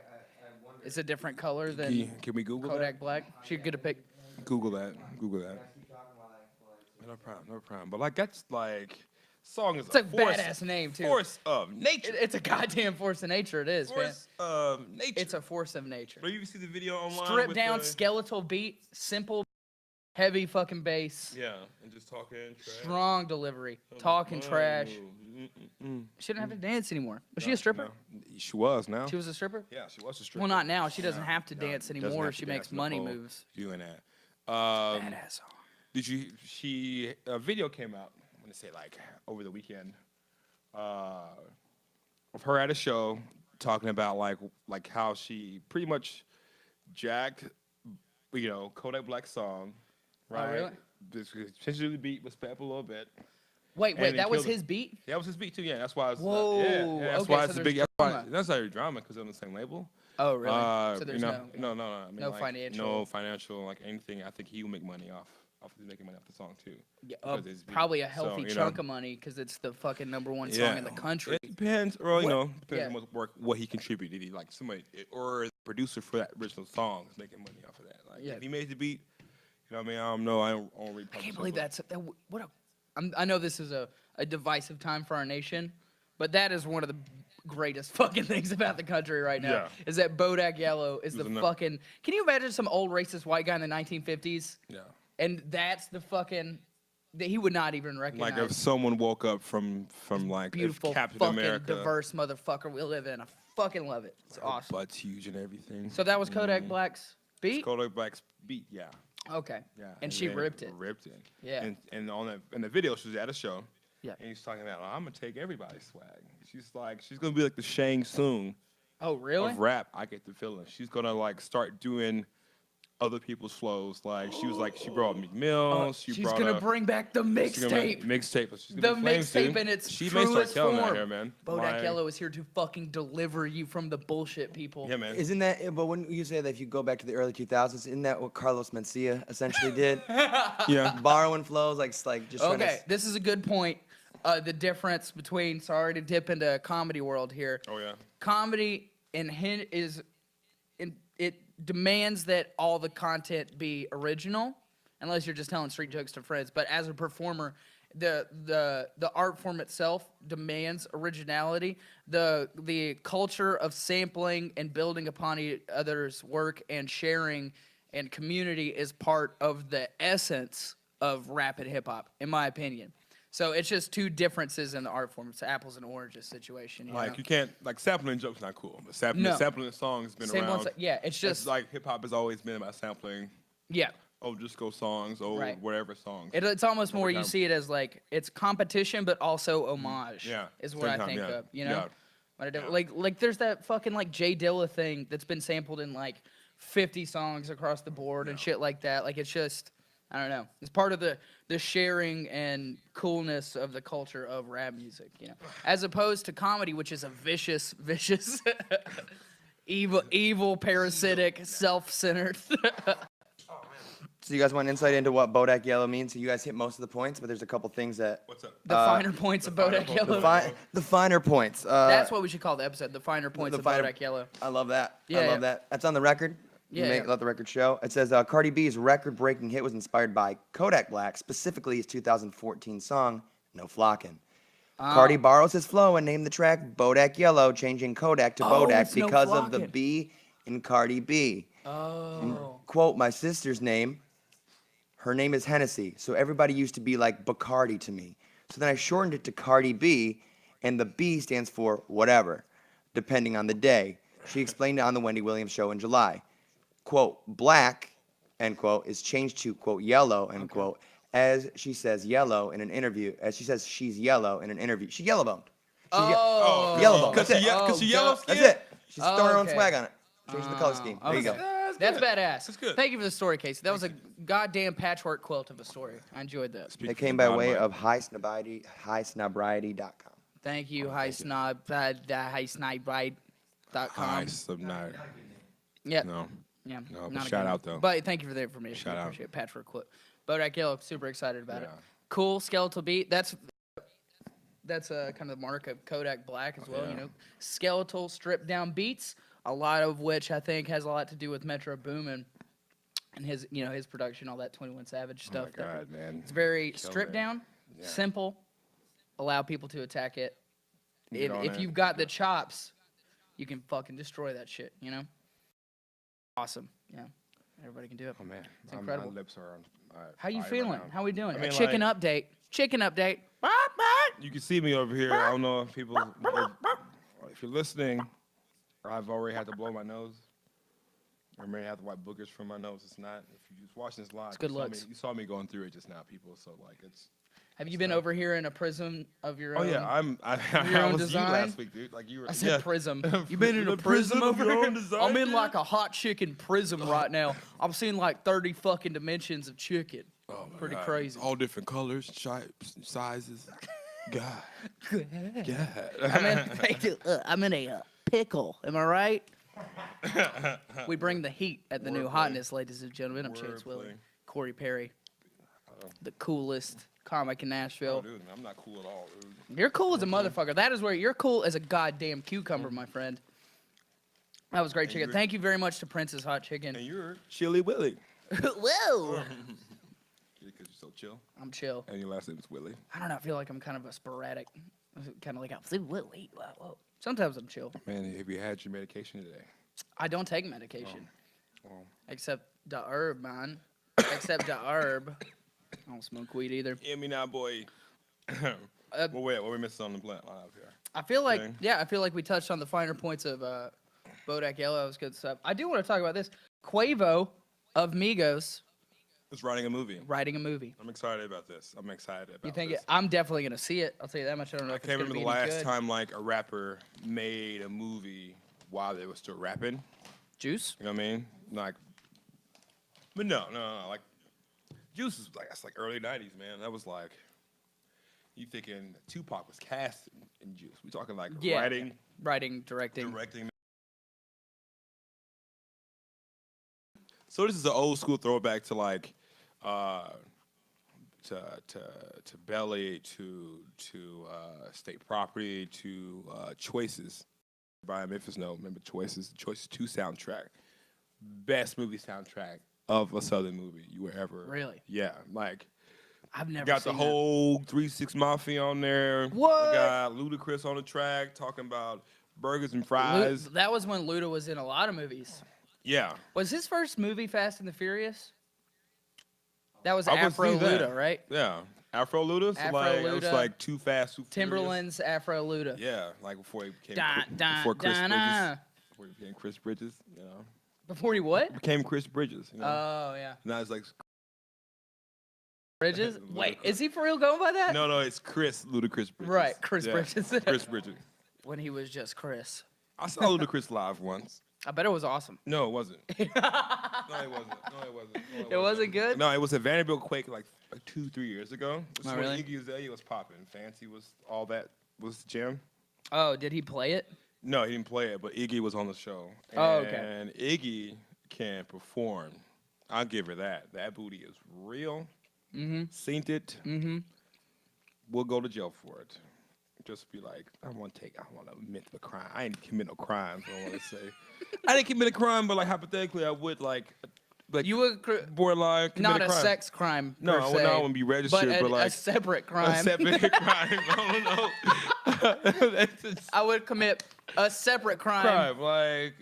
It's a different color than Can we Google Kodak Black. She could have picked. that? Google that. Google that. No problem. No problem. But like that's like song is It's a force, badass name too. force of nature. It's a goddamn force of nature. It is, man. Force of nature. It's a force of nature. But you see the video online. Stripped with down, the, skeletal beat, simple, heavy fucking bass, Yeah, and just talking trash. strong delivery, talking trash. Mm. She didn't have to dance anymore. Was she a stripper? No. She was now. She was a stripper. Yeah, she was a stripper. Well, not now. She doesn't No, have to no, dance doesn't anymore. have to She dance makes in the money pole moves. Doing that. Badass song. Did you? She a video came out. I'm gonna say like over the weekend. Of her at a show talking about like how she pretty much jacked, you know, Kodak Black's song, right? really? Just changed the beat, was sped up a little bit. Wait, And he that was killed it. his beat? That was his beat too. Yeah, that's why it's Whoa, yeah, that's okay, why so it's a there's big. drama. That's not drama because they're on the same label. Oh, really? So there's you know, no. I mean, no like, financial- no financial, like anything. I think he will make money off making money off the song too. Yeah, because it's beat. probably a So, healthy you know. chunk of money because it's the fucking #1 song in the country. It depends, or you What- know, depends yeah. on what work, what he contributed. He like somebody or the producer for that original song is making money off of that. Like Yeah. if he made the beat, you know what I mean? I don't know. I don't really. I can't believe what a. I know this is a divisive time for our nation, but that is one of the greatest fucking things about the country right now. Yeah. Is that Bodak Yellow is the There's enough- fucking. Can you imagine some old racist white guy in the 1950s? Yeah. And that's the fucking. That he would not even recognize. Like if someone woke up from like beautiful, if Captain fucking America, diverse motherfucker we live in. I fucking love it. It's her awesome. butt's huge and everything. So that was Kodak Black's beat. Kodak Black's beat, yeah. Okay. Yeah, And she then ripped it. Ripped it. Yeah. And on that in the video, she was at a show. Yeah. And he's talking about, I'm gonna take everybody's swag. She's gonna be like the Shang Tsung Oh really? of rap. I get the feeling she's gonna like start doing other people's flows. Like she was like she brought Meek Mill. She's brought gonna up- bring back the she's gonna make mixtape. mixtape. She's The gonna be famous, mixtape dude. in its She may start truest killing form. out here, man. Bodak Like, Yellow is here to fucking deliver you from the bullshit, people. Yeah, man. Isn't that, but when you say that if you go back to the early 2000s, isn't that what Carlos Mencia essentially did? Yeah. Borrowing flows, like just trying Okay, to, this is a good point. The difference between, sorry to dip into comedy world here. Oh yeah. Comedy it demands that all the content be original, unless you're just telling street jokes to friends. But as a performer, the art form itself demands originality. The culture of sampling and building upon each other's work and sharing and community is part of the essence of rap and hip hop, in my opinion. So it's just two differences in the art form. It's apples and oranges situation. You know? Like you can't like sampling jokes not cool. But sampling, No. sampling a song has been Same around. ones, yeah. It's just like hip hop has always been about sampling. yeah. Old disco songs, old Right. whatever songs. It's almost more you time. see it as like it's competition, but also homage. Yeah, is same what I time, think yeah, of. You know, yeah. What I do- like there's that fucking like Jay Dilla thing that's been sampled in like 50 songs across the board and shit like that. Like it's just I don't know. It's part of the sharing and coolness of the culture of rap music. You know, as opposed to comedy, which is a vicious, evil, parasitic, self-centered. So you guys want insight into what Bodak Yellow means? So you guys hit most of the points, but there's a couple things that What's up? The finer points of Bodak Yellow. the finer points. That's what we should call the episode. The finer points the of finer- Bodak Yellow. I love that. Yeah, I love yeah. that. That's on the record. Yeah, yeah. Let the record show. It says Cardi B's record-breaking hit was inspired by Kodak Black, specifically his 2014 song "No Flockin'." Cardi borrows his flow and named the track Bodak Yellow, changing Kodak to Bodak it's No because of the Flockin'. B in Cardi B. Oh. Quote, my sister's name, her name is Hennessy, so everybody used to be like Bacardi to me. So then I shortened it to Cardi B, and the B stands for whatever, depending on the day. She explained it on the Wendy Williams show in July. Quote, black, end quote, is changed to, quote, yellow, end quote, as she says yellow in an interview, as she says she's yellow in an interview. She yellow-boned. Oh. Yellow-boned. Because That's it. because she Oh, yellow God. skin. That's it. She's Oh, throwing her own okay. swag on it. Change the color scheme. There you go. That's good. badass. That's good. Thank you for the story, Casey. That was a goddamn patchwork quilt of a story. I enjoyed that. It came by way of highsnobriety.com. Thank you, highsnobride.com. High subnight. Yep. No. Yeah. No, but not a shout good out, one. though. But thank you for the information. Shout I out. appreciate it. Patchwork quilt. Bodak Yellow, super excited about it. Yeah. Cool skeletal beat. That's kind of the mark of Kodak Black as well. Yeah. You know, skeletal stripped down beats. A lot of which I think has a lot to do with Metro Boomin and his production, all that 21 Savage Oh stuff. my God, man. It's very Killed stripped it. down, Yeah. simple, allow people to attack it. Get on If it. you've got the chops, you can fucking destroy that shit, you know? Awesome. Yeah. Everybody can do it. Oh man, incredible. My lips are on. How you fire feeling? right now. How we doing? I mean, A chicken like- update. Chicken update. You can see me over here. I don't know if people, if you're listening, I've already had to blow my nose. I may have to wipe boogers from my nose. It's not. If you just watching this live, good you saw looks. me- you saw me going through it just now, people. So like it's. Have you been over here in a prism of your Oh own? yeah, I your own was design? you last week, dude. Like you were. I said yeah. prism. You been in a The prism prism of over your here? own design, I'm in dude? like a hot chicken prism right now. I'm seeing like 30 fucking dimensions of chicken. Oh my Pretty God. crazy. All different colors, shapes, sizes. God. God. I'm in a pickle. Am I right? We bring the heat at the new Wordplay. Hotness, ladies and gentlemen. I'm Chance Willie. Wordplay. Corey Perry. The coolest comic in Oh, Nashville. dude, I'm not cool at all, dude. You're cool as a motherfucker. That is where you're cool as a goddamn cucumber, my friend. That was great chicken. you're- Thank you very much to Prince's Hot Chicken. And you're Chili Willie. Whoa. Because you're so chill. I'm chill. And your last name is Willie. I don't know. I feel like I'm kind of a sporadic, kind of like whoa. Sometimes I'm chill. Man, have you had your medication today? I don't take medication Well, except the herb, man. Except the herb. I don't smoke weed either. hear me now, boy. Well, wait, what we missing on the line up here? I feel like, Okay. yeah, I feel like we touched on the finer points of Bodak Yellow. That was good stuff. I do want to talk about this. Quavo of Migos It's writing a movie. writing a movie. I'm excited about this. I'm excited about You think this. I'm definitely gonna see it. I'll tell you that much. I don't know I if it's can't gonna remember be the any last good. time like a rapper made a movie while they were still rapping. Juice. You know what I mean? Like, but no. Like, Juice is like that's like early '90s, man. That was like, you thinking Tupac was cast in Juice? We talking like Yeah. writing, Directing. directing. So this is an old school throwback to like, to Belly, to State Property, to Choices. Brian Memphis, no, remember Choices? Choices 2 soundtrack, best movie soundtrack of a Southern movie you were ever. Really? Yeah, like I've never Got the seen that. whole 3-6 Mafia on there. What? We got Ludacris on the track talking about burgers and Lu- fries. that was when Luda was in a lot of movies. Yeah. Was his first movie Fast and the Furious? That was I could Afro see that. Luda, right? Yeah. Afro Luda? So Afro like, it was Luda. like Too Fast, Too Furious. Timberland's Afro Luda. Yeah, like before he became Dun, dun, before Chris dun, Bridges. dun. Before he became Chris Bridges, you know. Before he what? Became Chris Bridges, you know. Oh yeah. Now it's like Bridges? Wait, is he for real going by that? no, it's Chris Ludacris Bridges. Right, Chris Yeah, Bridges. Chris Bridges. When he was just Chris. I saw Ludacris live once. I bet it was awesome. No, it wasn't. No, it wasn't. No, it wasn't. No, It wasn't good? No, it was at Vanderbilt Quake like 2-3 years ago. This is Oh, when really? Iggy Azalea was popping. Fancy was all that was jam. Oh, did he play it? No, he didn't play it, but Iggy was on the show. Oh, okay. And Iggy can perform. I'll give her that. That booty is real. Mm-hmm. Seen it. Mm-hmm. We'll go to jail for it. Just be like, I want to admit the crime. I ain't commit no crimes. I want to say, I didn't commit a crime, but like hypothetically, I would like You would borderline commit not a a crime. sex crime. No, per I se, wouldn't be registered, but but like a separate crime. a separate crime. I don't know. That's just I would commit a separate crime. Like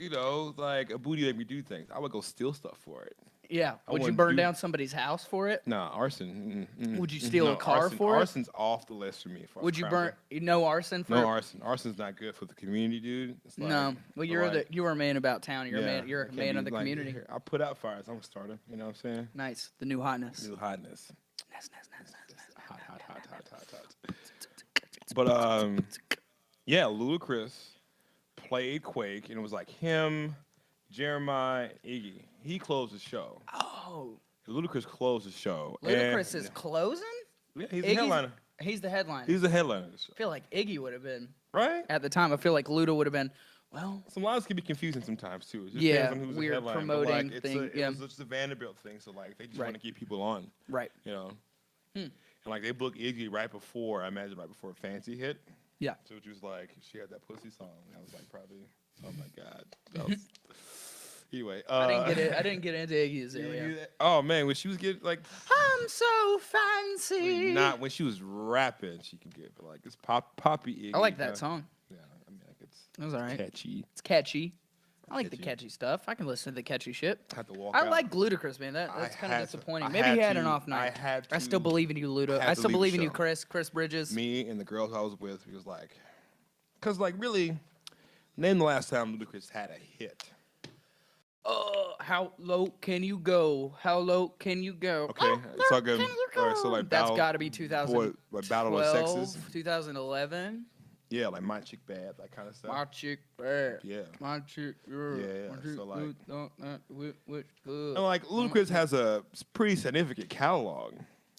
like a booty let me do things. I would go steal stuff for it. Yeah. I Would you wouldn't burn do- down somebody's house for it? Nah, arson. Would you steal a No, car arson, for it? Arson's off the list for me. If I was Would you trying burn to- no arson for No it? arson. Arson's not good for the community, dude. It's No. like- Well, you're like- you were a man about town. You're yeah, a man. You're I a can't man be of the like, community. "Here, I'll put out fires. I'm a starter. You know what I'm saying? Nice. The new hotness. New hotness. Nice, nice, nice, nice, nice. Hot. But yeah, Ludacris played Quake, and it was like him, Jeremiah, Iggy. He closed the show. Oh, Ludacris closed the show. Ludacris and, is closing. Yeah, he's the Iggy's- headliner. He's the headline. He's the headliner of the show, I feel like Iggy would have been right? at the time. I feel like Luda would have been. Well, Some lines can be confusing sometimes too. It just Yeah, depends on who's weird the headliner. But, promoting like, thing, It yeah. was just a Vanderbilt thing, so like they just Right. want to keep people on, right. you know. Hmm. And like they booked Iggy right before, I imagine right before Fancy hit. Yeah. So it was like she had that pussy song. I was like, probably, oh my god. That was, anyway, I didn't get it. I didn't get into Iggy you Azalea. hear that? Oh man, when she was getting like, I'm so fancy. not when she was rapping, she could get, but like it's poppy Iggy. I like that song. Yeah, I mean like it's It was alright. catchy. It's catchy. I like the Catchy. catchy stuff. I can listen to the catchy shit. I had to walk I out. like Ludacris, man. That's I kind of had to- disappointing. I Maybe he had an to- off night. I had I still to- believe in you, Luda. had I to still leave the believe in you, show. Chris Bridges. Me and the girls I was with, we was like, cause like really, name the last time Ludacris had a hit. How low can you go? How low can you go? Okay, How it's all low good. can you All right, so go? like That's Battle- got to be 2012, what, Battle of the Sexes? 2011. Yeah, like My Chick Bad, that kind of stuff. My chick bad. Yeah. My chick. Yeah, my chick so, like- good, which good. And like Ludacris has a pretty significant catalog.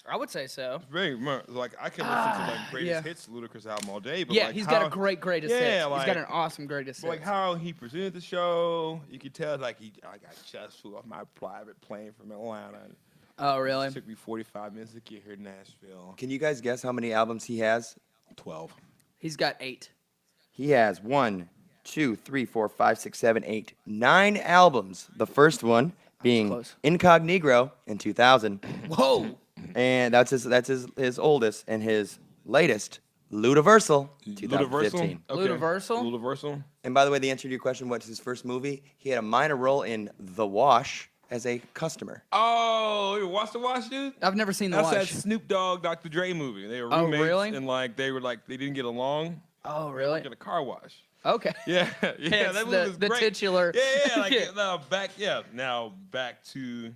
I would say so. Very much like I can listen to like greatest yeah. hits Ludacris album all day, but Yeah, like he's how, got a great greatest Yeah, hits. He's like- got an awesome greatest but, like hits. how he presented the show. You could tell like I got just flew off my private plane from Atlanta. And Oh, really? it took me 45 minutes to get here to Nashville. Can you guys guess how many albums he has? 12. He's got 8. He has 1, 2, 3, 4, 5, 6, 7, 8, 9 albums. The first one being close. Incognito in 2000. Whoa! And that's his oldest, and his latest, Ludaversal, 2015. Ludaversal? Ludaversal. And by the way, the answer to your question, what's his first movie? He had a minor role in The Wash as a customer. Oh, you watch the Wash, dude? I've never seen The That's Watch. that Snoop Dogg, Dr. Dre movie. They were Oh, roommates, really? and like they didn't get along. Oh, They really? worked at a car wash. Okay. Yeah, yeah, Hence that movie was the great. titular. Yeah, like Yeah. now back to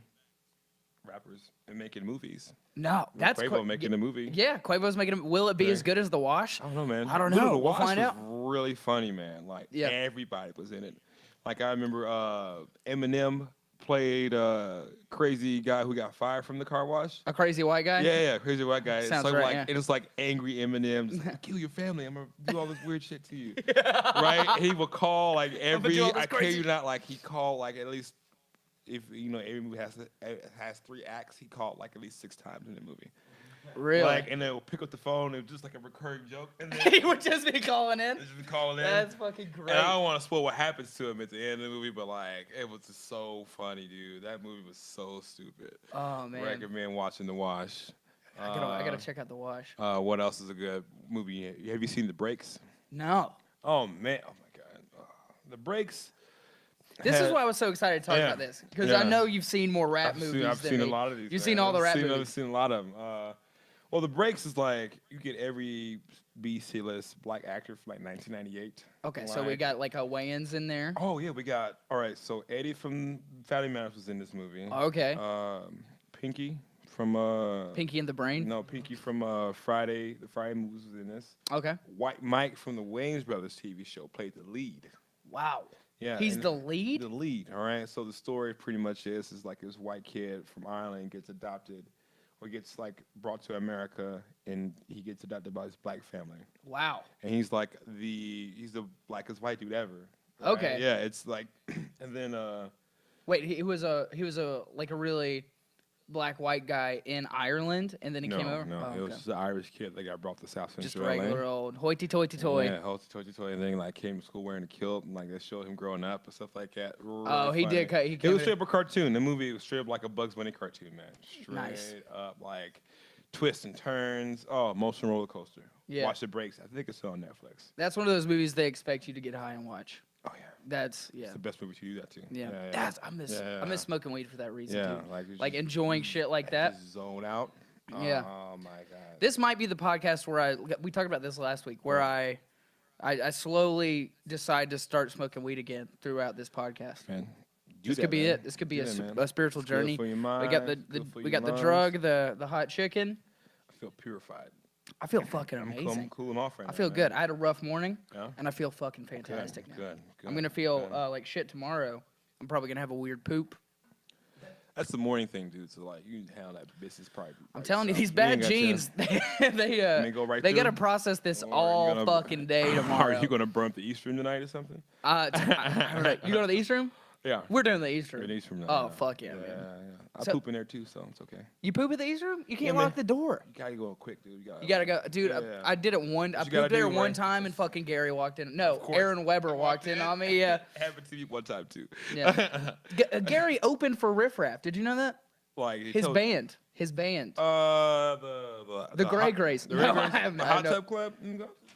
rappers and making movies. No, that's Quavo making a movie. Yeah, Quavo's making a. Will it be Yeah. as good as The Wash? I don't know, man. I don't Dude, know. The We'll Wash find was out. really funny, man. Like Yeah. everybody was in it. Like I remember Eminem played crazy guy who got fired from the car wash. A crazy white guy? Yeah, crazy white guy. Sounds so right, like yeah. and it's like angry Eminem, just like, kill your family. I'm gonna do all this weird shit to you. Right? He would call like do all this I kid crazy- you not, like he called like at least if every movie has 3 acts, he called like at least 6 times in the movie. Really? Like and they'll pick up the phone, it was just like a recurring joke, and then he would just be calling in. just be calling in. That's fucking great. And I don't want to spoil what happens to him at the end of the movie, but like it was just so funny, dude. That movie was so stupid. Oh man. Recommend watching The Wash. I gotta check out The Wash. What else is a good movie? Have you seen The Breaks? No. Oh man! Oh my God! The Breaks. This is had- why I was so excited to talk Yeah. about this because Yeah. I know you've seen more rap movies I've than seen a me. lot of these. You've man. seen all the rap I've movies. seen a lot of them. Well, The Breaks is like you get every B C-list black actor from like 1998. Okay, so we got like a Wayans in there. Oh yeah, we got. All right, so Eddie from Family Matters was in this movie. Okay. Pinky from Pinky and the Brain. No, Pinky from Friday. The Friday movies was in this. Okay. White Mike from the Wayans Brothers TV show played the lead. Wow. Yeah, He's and the lead. The lead. All right. So the story pretty much is like this white kid from Ireland gets adopted, or gets like brought to America, and he gets adopted by his black family. Wow. And he's like he's the blackest white dude ever. Right? Okay. Yeah. It's like, and then Wait, he was a like a really black white guy in Ireland, and then he came over. No, Oh, it was okay. just an Irish kid that got brought to South Central Just LA. regular old hoity-toity toy. Yeah, toy, and then like came to school wearing a kilt, and like they showed him growing up and stuff like that. Oh, he did. He It came was in- straight up a cartoon. The movie was straight up like a Bugs Bunny cartoon, man. Straight Nice. up like twists and turns. Oh, emotional roller coaster. Yeah. Watch The Breaks. I think it's on Netflix. That's one of those movies they expect you to get high and watch. Oh yeah, That's it's the best movie to do that to. Yeah. yeah. That's I miss Yeah, I miss yeah. smoking weed for that reason Yeah, too. like, it's Like just- enjoying shit like that. Just zone out. Yeah. Oh my God. This might be the podcast where we talked about this last week where I slowly decide to start smoking weed again throughout this podcast. Man. Do This that, could be man. it. This could be Do that, man. a spiritual It's good journey. for your We mind, got it's good for we your got the lungs. drug, the hot chicken. I feel purified. I feel fucking I'm amazing. cooling off right now. I feel man. good. I had a rough morning, Yeah? and I feel fucking fantastic now. Good. I'm gonna feel good. like shit tomorrow. I'm probably gonna have a weird poop. That's the morning thing, dude. So like, you can handle that business probably. I'm telling you, these bad genes, they go right they gotta through? process this Or all you gonna- fucking day tomorrow. Are you gonna burn up the East Room tonight or something? I don't know. You go to the East Room? Yeah. We're doing the East We're Room. in the East Room now. Oh, fuck yeah, yeah, man. yeah. I So- poop in there too, so it's okay. You poop at the East Room? You can't man. lock the door. You gotta go quick, dude. You gotta go, dude. Yeah. I did it one. I you gotta pooped there do, one right? time, and fucking Gary walked in. No, course. Aaron Weber walked in on me. Yeah, Happened to me one time too. yeah. Gary opened for Riff Raff. Did you know that? Like he His told- band. His band. The Gray hot- Grays. The No, Gray I Grays? haven't- The I Hot don't- Tub Club.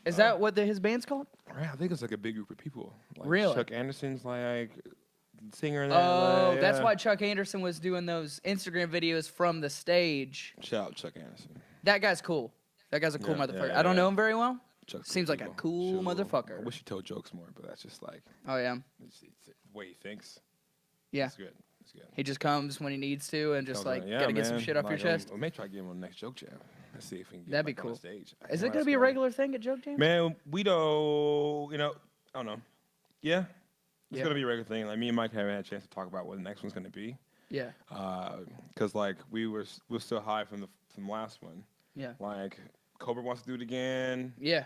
Is that what his band's called? Right, I think it's like a big group of people. Like Really? Chuck Anderson's like singer. And Oh, like, that's yeah. why Chuck Anderson was doing those Instagram videos from the stage. Shout out Chuck Anderson. That guy's cool. That guy's a cool Yeah, motherfucker. yeah, I don't yeah. know him very well. Chuck's Seems like a cool motherfucker. I wish he told jokes more, but that's just like Oh yeah, it's the way he thinks. yeah. It's good. It's good. He just comes when he needs to and just Tells like him, yeah, gotta get some man, shit off your like, chest. I may try to get him on the next joke jam. Let's see if we can get That'd him be back on cool. the stage. Is it gonna be a regular thing at Joke Jam? Man, we don't. I don't know. Yeah, it's Yeah. gonna be a regular thing. Like me and Mike haven't had a chance to talk about what the next one's gonna be. Yeah, Cause like we're still high from the last one. yeah, Like Cobra wants to do it again. yeah.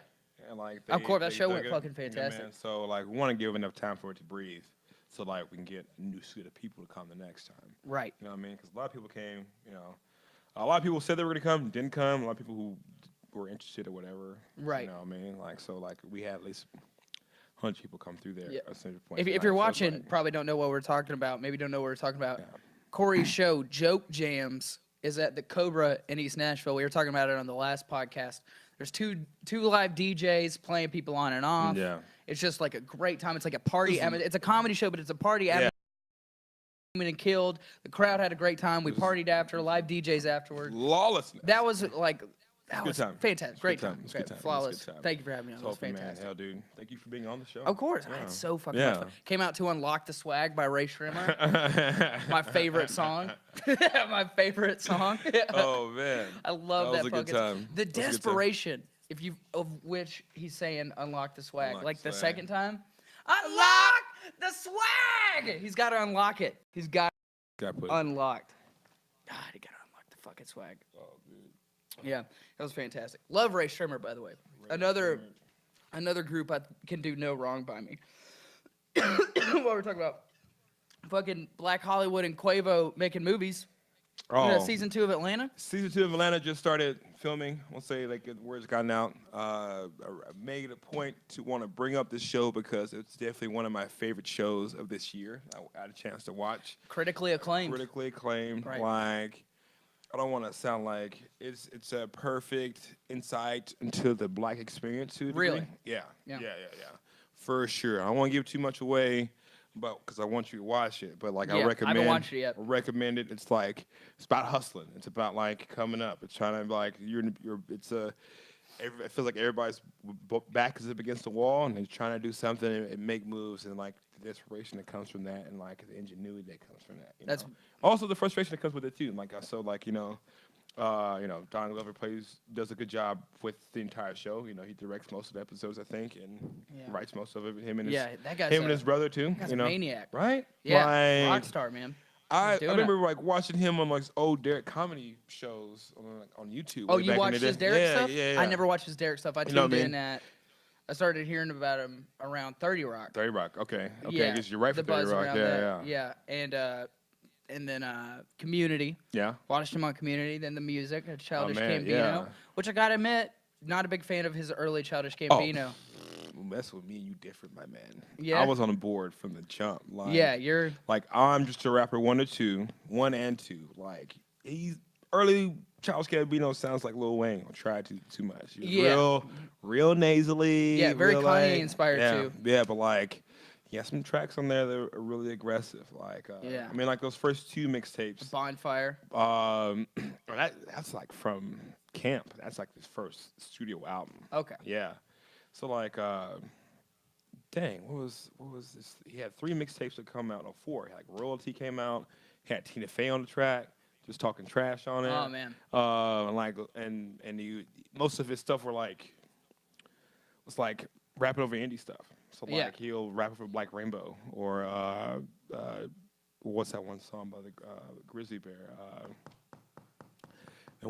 And like Of course, that they show dug went it. fucking Yeah, fantastic. man. So like we want to give enough time for it to breathe, so like we can get a new suit of people to come the next time. Right. You know what I mean? Because a lot of people came. A lot of people said they were gonna come, didn't come. A lot of people who were interested or whatever. Right. You know what I mean? Like so, like we had at least 100 people come through there. Yeah. At a certain point If tonight. you're So it's watching, like- probably don't know what we're talking about. Maybe don't know what we're talking about. Yeah. Corey's show, Joke Jams, is at the Cobra in East Nashville. We were talking about it on the last podcast. There's two live DJs playing people on and off. Yeah. It's just like a great time. It's like a party. This is- It's a comedy show, but it's a party. Yeah. And killed. The crowd had a great time. We partied after. Live DJs afterward. Lawlessness. That was like that good was time. fantastic. It's Great good time. time. It's Great. good time. It's Flawless. good time. Thank you for having me on. That was Talking, man. fantastic. Hell, dude. Thank you for being on the show. Of course, I Yeah. had so fucking Yeah. much fun. Came out to Unlock the Swag by Ray Shrimmer. My favorite song. My favorite song. Oh man. I love That that, was a good fucking time. The That was a good time. desperation, of which he's saying unlock the swag. Unlock Like the the swag. second time, unlock the swag. He's got to unlock it. He's got Got put. unlocked. God, he got to unlock the fucking swag. Oh, dude. Yeah, that was fantastic. Love Ray Shrimmer, by the way. Another group I can do no wrong by me. What we're talking about, fucking Black Hollywood and Quavo making movies. Oh. Season 2 of Atlanta. Season 2 of Atlanta just started filming. We'll say like word's gotten out. I made a point to want to bring up this show because it's definitely one of my favorite shows of this year. I had a chance to watch. Critically acclaimed. Critically acclaimed. Right. Like, I don't want to sound like it's a perfect insight into the black experience to a degree. Really? Yeah. Yeah. Yeah. For sure. I don't want to give too much away, but because I want you to watch it. But like Yeah, I I haven't recommend, watched it yet. I recommend it. It's like it's about hustling. It's about like coming up. It's trying to like It's a. It feels like everybody's back is up against the wall, and they're trying to do something and make moves, and like the inspiration that comes from that, and like the ingenuity that comes from that. You That's- know? Also the frustration that comes with it too. Like so, like Don Glover does a good job with the entire show. You know, he directs most of the episodes, I think, and writes most of it. Him and his brother too. That's you a know, maniac. right? Yeah, Like, rock star, man. I doing remember like watching him on like old Derek comedy shows on YouTube. Oh, way you back in watched the his day. Derek Yeah, stuff? Yeah. I never watched his Derek stuff. I You know tuned what I in mean? at. I started hearing about him around 30 Rock. 30 Rock. Okay. Yeah, I guess you're right for the 30 buzz Rock. around Yeah. that. And then Community. Yeah. Watched him on Community. Then the music, Childish man, Gambino, yeah. which I gotta admit, not a big fan of his early Childish Oh, Gambino. mess with me, you different, my man. Yeah? I was on the board from the jump. Like, Yeah, you're. like I'm just a rapper 1 and 2. Like he's early Childish Gambino sounds like Lil Wayne. Don't try too much. He was Yeah. real nasally. Yeah, very real, Kanye like, inspired, yeah, too. Yeah, but like he has some tracks on there that are really aggressive. Like Yeah. I mean like those first 2 mixtapes. Bonfire. That's like from Camp. That's like his first studio album. Okay. Yeah. So like, dang, what was this? He had 3 mixtapes that come out. 4. Like Royalty came out. He had Tina Fey on the track, just talking trash on it. Oh, man. And most of his stuff were like, it's like rapping over indie stuff. So like Yeah. he'll rap over Black Rainbow or what's that one song by the Grizzly Bear? The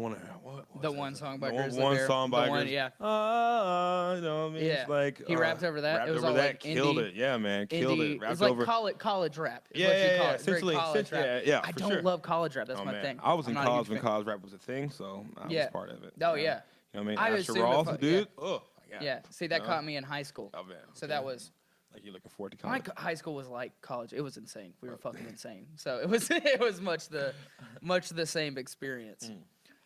one song by the Grizzly one Bear. song by The one, Grizzly. yeah. You know what I mean? Yeah. It's like He rapped over that? Rapped It was over all, that. like, Killed indie- it. Yeah, man. Killed Indie. it. Rapped It's like over. college rap. Is Yeah, what you yeah, call yeah. it. Very Essentially, college rap. yeah, I for don't sure. love college rap. That's Oh, my man. thing. I was in I'm not a college huge when fan. college rap was a thing, so I Yeah. was part of it. Oh, you know? yeah. You know what I mean? I Asher assumed Ross, if- dude. Oh, my God. Yeah. See, that caught me in high school. Oh, man. So Okay. that was. Like you're looking forward to My college. high school was like college. It was insane. We were fucking insane. So it was much the same experience.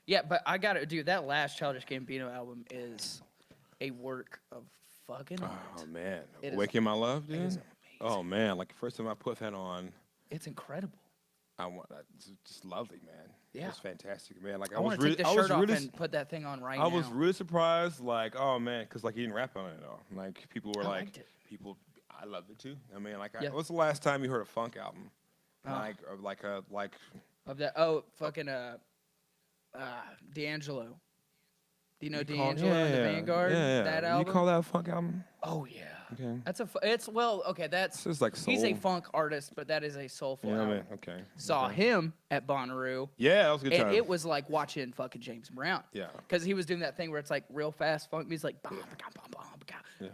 Yeah, but I gotta do that last Childish Gambino album is a work of fucking art. Oh man, It is- Waking My Love, dude. is Oh man, like the first time I put that on, It's incredible. it's just lovely, man. Yeah. It's fantastic, man. Like I want was to really, take the I was shirt off really, and put that thing on right I now. was really surprised, like, oh man, because like he didn't rap on it at all. Like people were I like, liked it. I loved it too. I mean, like, Yeah. what's the last time you heard a funk album? Oh. Like Of that fucking D'Angelo. Do you know you D'Angelo and the Vanguard? Yeah, That You album? call that a funk album? Oh yeah. Okay. That's that's It's just like soul. he's a funk artist, but that is a soulful You know what I album. mean? Okay. Saw okay. him at Bonnaroo. Yeah, that was a good And time. it was like watching fucking James Brown. Yeah. Because he was doing that thing where it's like real fast funk music, like, bow, bow, bow, bow, bow.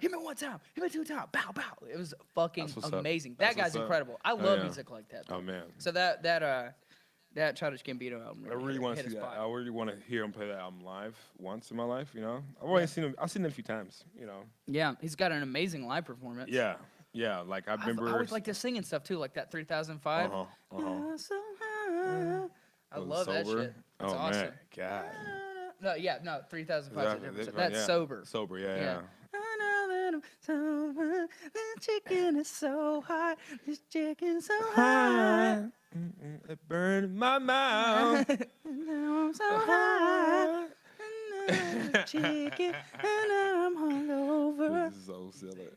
Hit me 1 time, hit me 2 times, bow, bow. It was fucking That's what's up. amazing. That's That guy's what's up. incredible. I Oh, love yeah. music like that. Oh man. So that Childish Gambino album. I really want to hit see a that. spot. I really want to hear him play that album live once in my life. You know, I've already seen him. I've seen him a few times. You know. Yeah, he's got an amazing live performance. Yeah, yeah. Like I remember. I always like the singing stuff too, like that 3005. I'm so high. I Was it love that sober? shit. That's Oh awesome. man, God. No, 3005. Is that- That's yeah. sober. Sober, yeah, Yeah. yeah. I know that I'm sober. The chicken is so hot. This chicken's so hot. It burned my mouth. Now I'm so high. And chicken, and I'm hungover. This is so silly.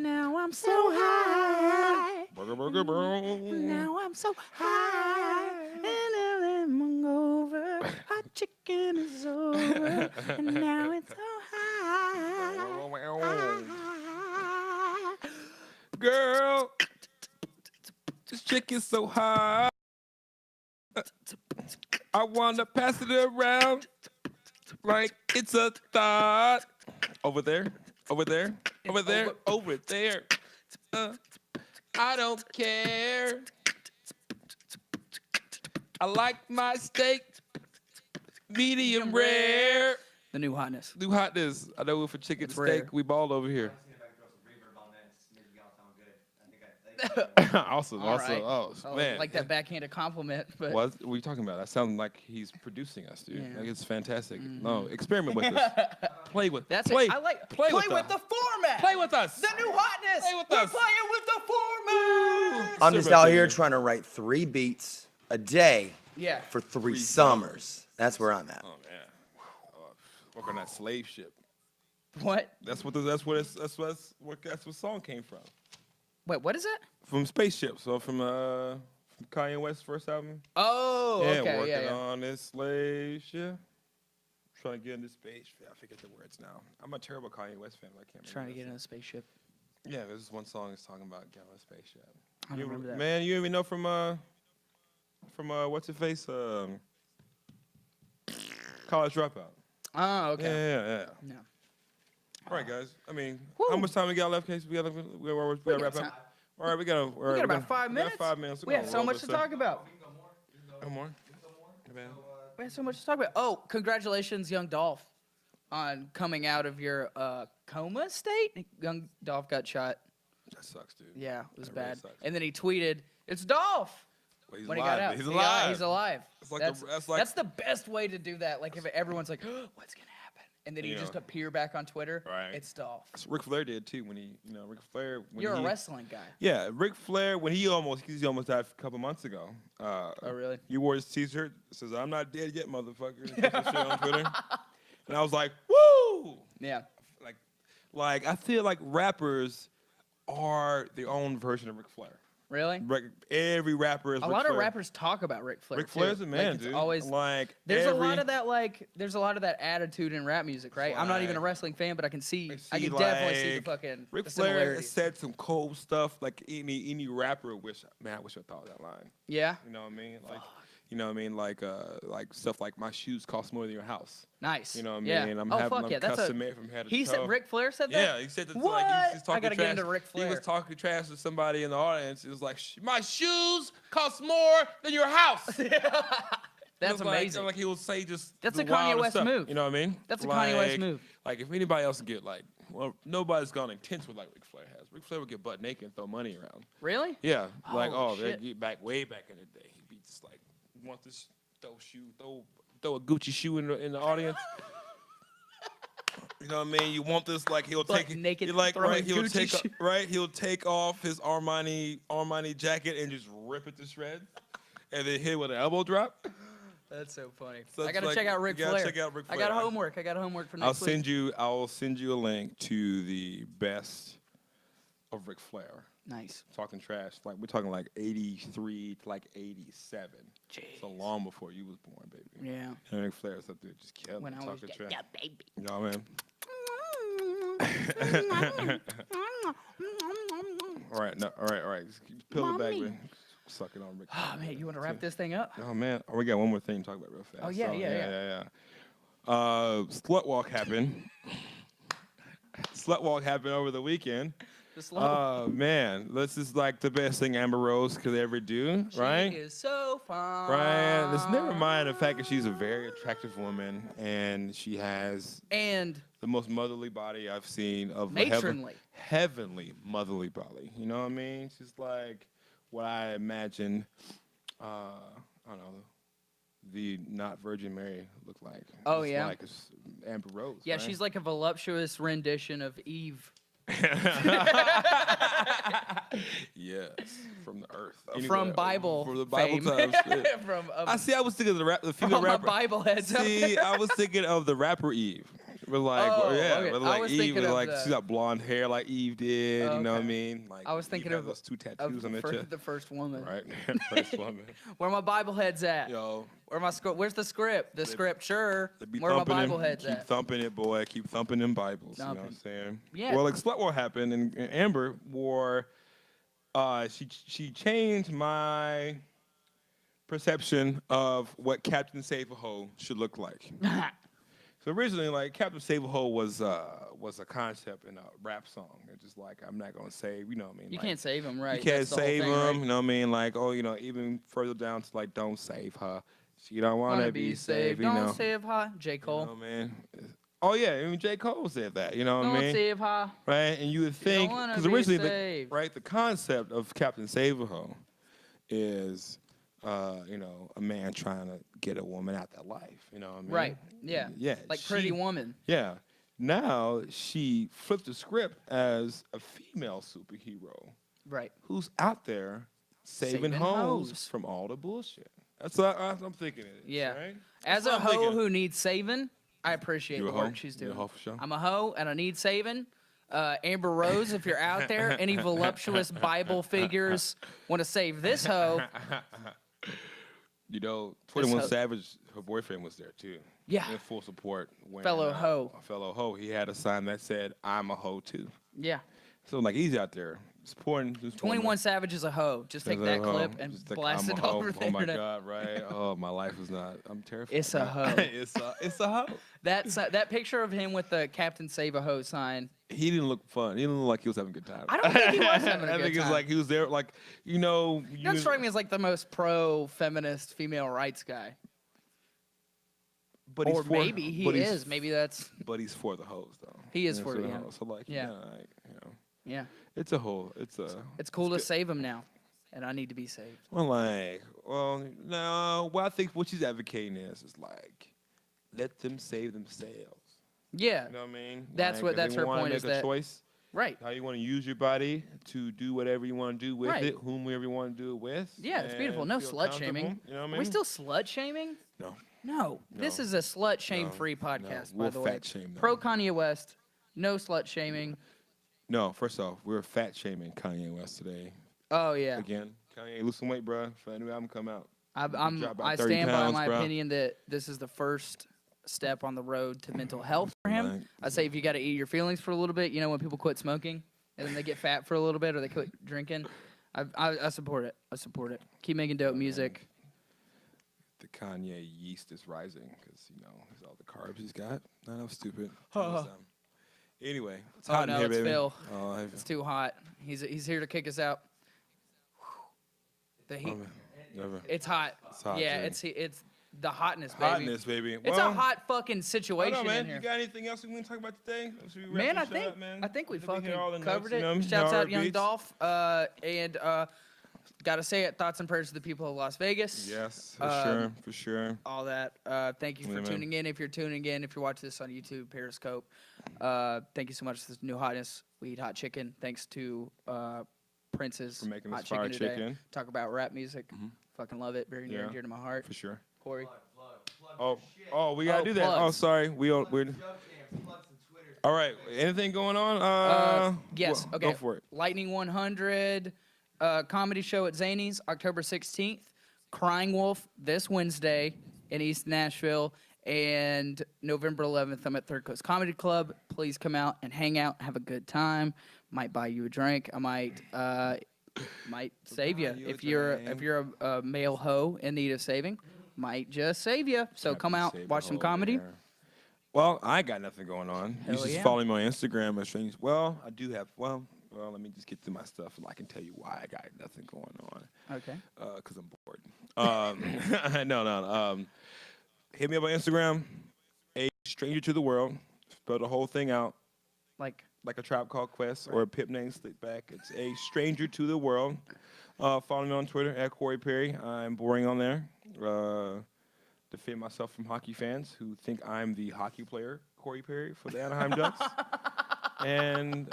Now I'm so high. Burger, burger, burger. Now I'm so high. And now I'm hungover. Hot chicken is over. And now it's so high. Girl, this chick is so hot. I wanna pass it around like it's a thought. Over there, over there, over there, over there. I don't care. I like my steak medium rare. The new Hotness. Do Hotness. I know we're for chicken It's steak. rare. We balled over here. Awesome. All Also, right. oh man, like that backhanded compliment, but What are you talking about? That sounds like he's producing us, dude. Yeah. Like it's fantastic. No, experiment with this. Play with. that's play, it. I like play with with us. the format. Play with us. The new hotness. Play with We're us. playing with the format. I'm just out here trying to write 3 beats a day Yeah. for 3 summers. That's where I'm at. Oh man, work on that slave ship. What? That's what the song came from. Wait, what is it? From Spaceship. So from Kanye West's first album. Oh, Yeah, okay, working yeah. on this slave ship. Trying to get in this space. I forget the words now. I'm a terrible Kanye West fan. But I can't. Trying to remember get in the a spaceship. song. Yeah, there's this one song that's talking about getting on a spaceship. I don't remember that. Man, you even know from what's your face? College Dropout. Oh, okay. Yeah. No. All right, guys. I mean, Woo. how much time we got left, Casey? We gotta wrap time. up. All right, we got about 5 minutes. 5 minutes. We have so much to talk about. Come more. Man. We have so much to talk about. Oh, congratulations, young Dolph, on coming out of your coma state. Young Dolph got shot. That sucks, dude. Yeah, it was That really bad. sucks. And then he tweeted, "It's Dolph." Well, he's When alive. he got out, He's Yeah, alive. he's alive. It's like that's the best way to do that. Like if everyone's like, "What's gonna happen?" and then he You just know. appear back on Twitter. Right. It's Dolph. That's what Ric Flair did too when Ric Flair. When You're he, a wrestling guy. Yeah, Ric Flair when he almost died a couple months ago. Oh, really? He wore his T-shirt that says "I'm not dead yet, motherfucker." He put that shit on Twitter, and I was like, "Woo!" Yeah. Like I feel like rappers are their own version of Ric Flair. Really? Every rapper is A Ric lot Flair. of rappers talk about Ric Flair. Ric Flair's too. a man, like, it's dude. Always like there's every, a lot of that attitude in rap music, right? I'm not even a Like- wrestling fan, but I can definitely see the like, fucking Ric the Flair similarities. said some cold stuff like any rapper. I wish I thought of that line. Yeah. You know what I mean? Like, you know what I mean? Like stuff like my shoes cost more than your house. Nice. You know what I yeah. mean? I'm oh having fuck them yeah, that's custom made from head to He toe. said Ric Flair said that. Yeah, he said that What? like he's talking I gotta trash. get into Ric Flair. He was talking trash to somebody in the audience. It was like, my shoes cost more than your house. That's amazing. Like he will say just That's the a Kanye wildest West stuff, move. You know what I mean? That's a Kanye West Like- move. Like if anybody else get like, well, nobody's gone intense with like Ric Flair has. Ric Flair would get butt naked and throw money around. Really? Yeah, like Oh, they shit. get way back in the day. He'd be just like, want this throw a Gucci shoe in the audience. You know what I mean? You want this like he'll Like take it. naked You're like throwing right. He'll Gucci take shoe. right. He'll take off his Armani jacket and just rip it to shreds, and then hit with an elbow drop. That's so funny. So I it's gotta like- check out Ric you gotta Flair. check out Ric I got Flair. homework. I got homework for I'll next week. send you a link to the best of Ric Flair. Nice. Talking trash, like we're talking like 83 to like 87. So Jeez. long before you was born, baby. Yeah. And Ric Flair's up there just killing, When I was talking just trash. a baby. You know what All right, no, all right. Just keep peel it back, Mommy. man. Suck it on Ric. Oh man, you want to wrap this thing up? Oh man, we got one more thing to talk about real fast. Oh, yeah. Slut walk happened. Slut walk happened over the weekend. Just love. Man, this is like the best thing Amber Rose could ever do, right? She is so fun. Right. Let's never mind the fact that she's a very attractive woman and she has And the most motherly body I've seen of a matronly. heavenly motherly body. You know what I mean? She's like what I imagine. I don't know. The not Virgin Mary looked like. Oh, It's yeah? like it's Amber Rose. Yeah, right? she's like a voluptuous rendition of Eve. Yes, from the earth. From Anywhere. Bible From the Bible fame. times. Yeah. From I see. I was thinking of the female all my rapper. Bible heads. See, I was thinking of the rapper Eve. With like, Oh, yeah, okay. with I like was Eve, thinking with of like the- she got blonde hair like Eve did. You know what I Okay. mean? Like I was thinking Eve of- had those two of tattoos on the, their chest. the first woman. Right, first woman. Where my Bible heads at? Yo, Where my where's the script? The script, sure. they be Where my thumping Bible them. heads Keep at? thumping it, boy. Keep thumping them Bibles. You know what I'm Thumping. saying? Yeah. Well, like slut war happened, and Amber wore. She changed my perception of what Captain Save a Hoe should look like. So originally, like Captain Save a Hoe was a concept in a rap song. It's just like I'm not gonna save, you know what I mean? You like, can't save him, right? You can't That's the whole save thing, them, right? you know what I mean? Like, oh, you know, even further down to like, don't save her. She don't wanna be saved, you Don't know. save her. J. You Cole. know, man. Oh yeah, I mean J. Cole said that. You know what I Don't mean? save her. Right? And you would think wanna because be originally, saved. the concept of Captain Save-A-Ho is, a man trying to get a woman out that life. You know what I mean? Right. Yeah. Yeah. Like Pretty Woman. Yeah. Now she flipped the script as a female superhero Right. who's out there saving Saving hoes hoes. from all the bullshit. That's what I'm thinking it is. Yeah. Right? As That's a what I'm hoe thinking. who needs saving, I appreciate You the a hoe? work she's You a doing. hoe for sure? I'm a hoe and I need saving. Amber Rose, if you're out there, any voluptuous Bible figures want to save this hoe? 21 hoe- Savage, her boyfriend was there too. Yeah. In full support. When, Fellow hoe. A fellow hoe. He had a sign that said, "I'm a hoe too." Yeah. So like he's out there supporting. 21 Savage is a hoe. Just take that clip and blast it over the Oh my internet. God! Right? Oh, my life is not. I'm terrified. It's a hoe. it's a hoe. That picture of him with the Captain Save a Hoe sign. He didn't look fun. He didn't look like he was having a good time. I don't think he was having a I good think it's time. like he was there, like He doesn't strike me as like the most pro-feminist female rights guy. But he's Or for, maybe he but he's- is. Maybe that's. But he's for the hoes though. He is He's for the yeah. hoes. So like, Yeah. Yeah. it's a whole. It's It's cool to good. save him now, and I need to be saved. No. What I think what she's advocating is like, let them save themselves. Yeah. You know what I mean? That's Like, if that's they her wanna point. make Is a that choice right? how you want to use your body to do whatever you want to do with Right. it, whomever you want to do it with. Yeah, it's beautiful. and No feel slut shaming. comfortable, You know what I mean? Are we still slut shaming? No. No. This No. is a slut shame free podcast. We'll by the way, fat shame them. pro Kanye West. No slut shaming. No, first off, we're fat shaming Kanye West today. Oh yeah. Again, Kanye, lose some weight, bro. For that new album come out. I Drop about I 30 stand by pounds, my bro. opinion that this is the first step on the road to mental health for him. Right. I say if you got to eat your feelings for a little bit, when people quit smoking and then they get fat for a little bit or they quit drinking, I support it. I support it. Keep making dope music. The Kanye yeast is rising because all the carbs he's got. No, that was stupid. Anyway, it's hot in here, it's baby. Phil. Oh, It's too hot. He's here to kick us out. The heat. never. It's hot. It's hot, Yeah, dude. it's the hotness, baby. Hotness, baby. It's a hot fucking situation Hold on, man. in here. You got anything else we want to talk about today? Should we Man, wrap I this shit think up, man? I think we hit fucking all the covered notes, it. Shouts all out our Young beats. Dolph, and gotta say it. Thoughts and prayers to the people of Las Vegas. Yes, for sure. All that. Thank you for Yeah, man. tuning in. If you're tuning in, if you're watching this on YouTube, Periscope, thank you so much for this new hotness. We eat hot chicken. Thanks to Prince's For making hot this fire chicken today. chicken. Talk about rap music. Fucking love it. Very near and Yeah. dear to my heart. For sure. Corey. Oh, we gotta Oh, do that. Oh, plugs. sorry. We're. All right. Anything going on? Yes. Well, Okay. Go for it. Lightning 100 comedy show at Zany's October 16th. Crying Wolf this Wednesday in East Nashville. And November 11th, I'm at Third Coast Comedy Club. Please come out and hang out, have a good time. Might buy you a drink. I might save you you a if you're drink. a male hoe in need of saving. Might just save you. So come out, Save watch the some whole comedy. year. Well, I got nothing going on. You Hell just yeah. follow me on Instagram at Strange. Well, I do have. Well, let me just get through my stuff, and I can tell you why I got nothing going on. Okay. Because I'm bored. No. Hit me up on Instagram. A Stranger to the World. Spell the whole thing out Like, like a Tribe Called Quest or a Pip Name Slickback. It's A Stranger to the World. Follow me on Twitter at Corey Perry. I'm boring on there. Defend myself from hockey fans who think I'm the hockey player, Corey Perry, for the Anaheim Ducks. And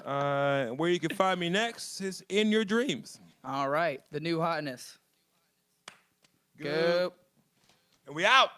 where you can find me next is in your dreams. all right. The new hotness. Go. And we out.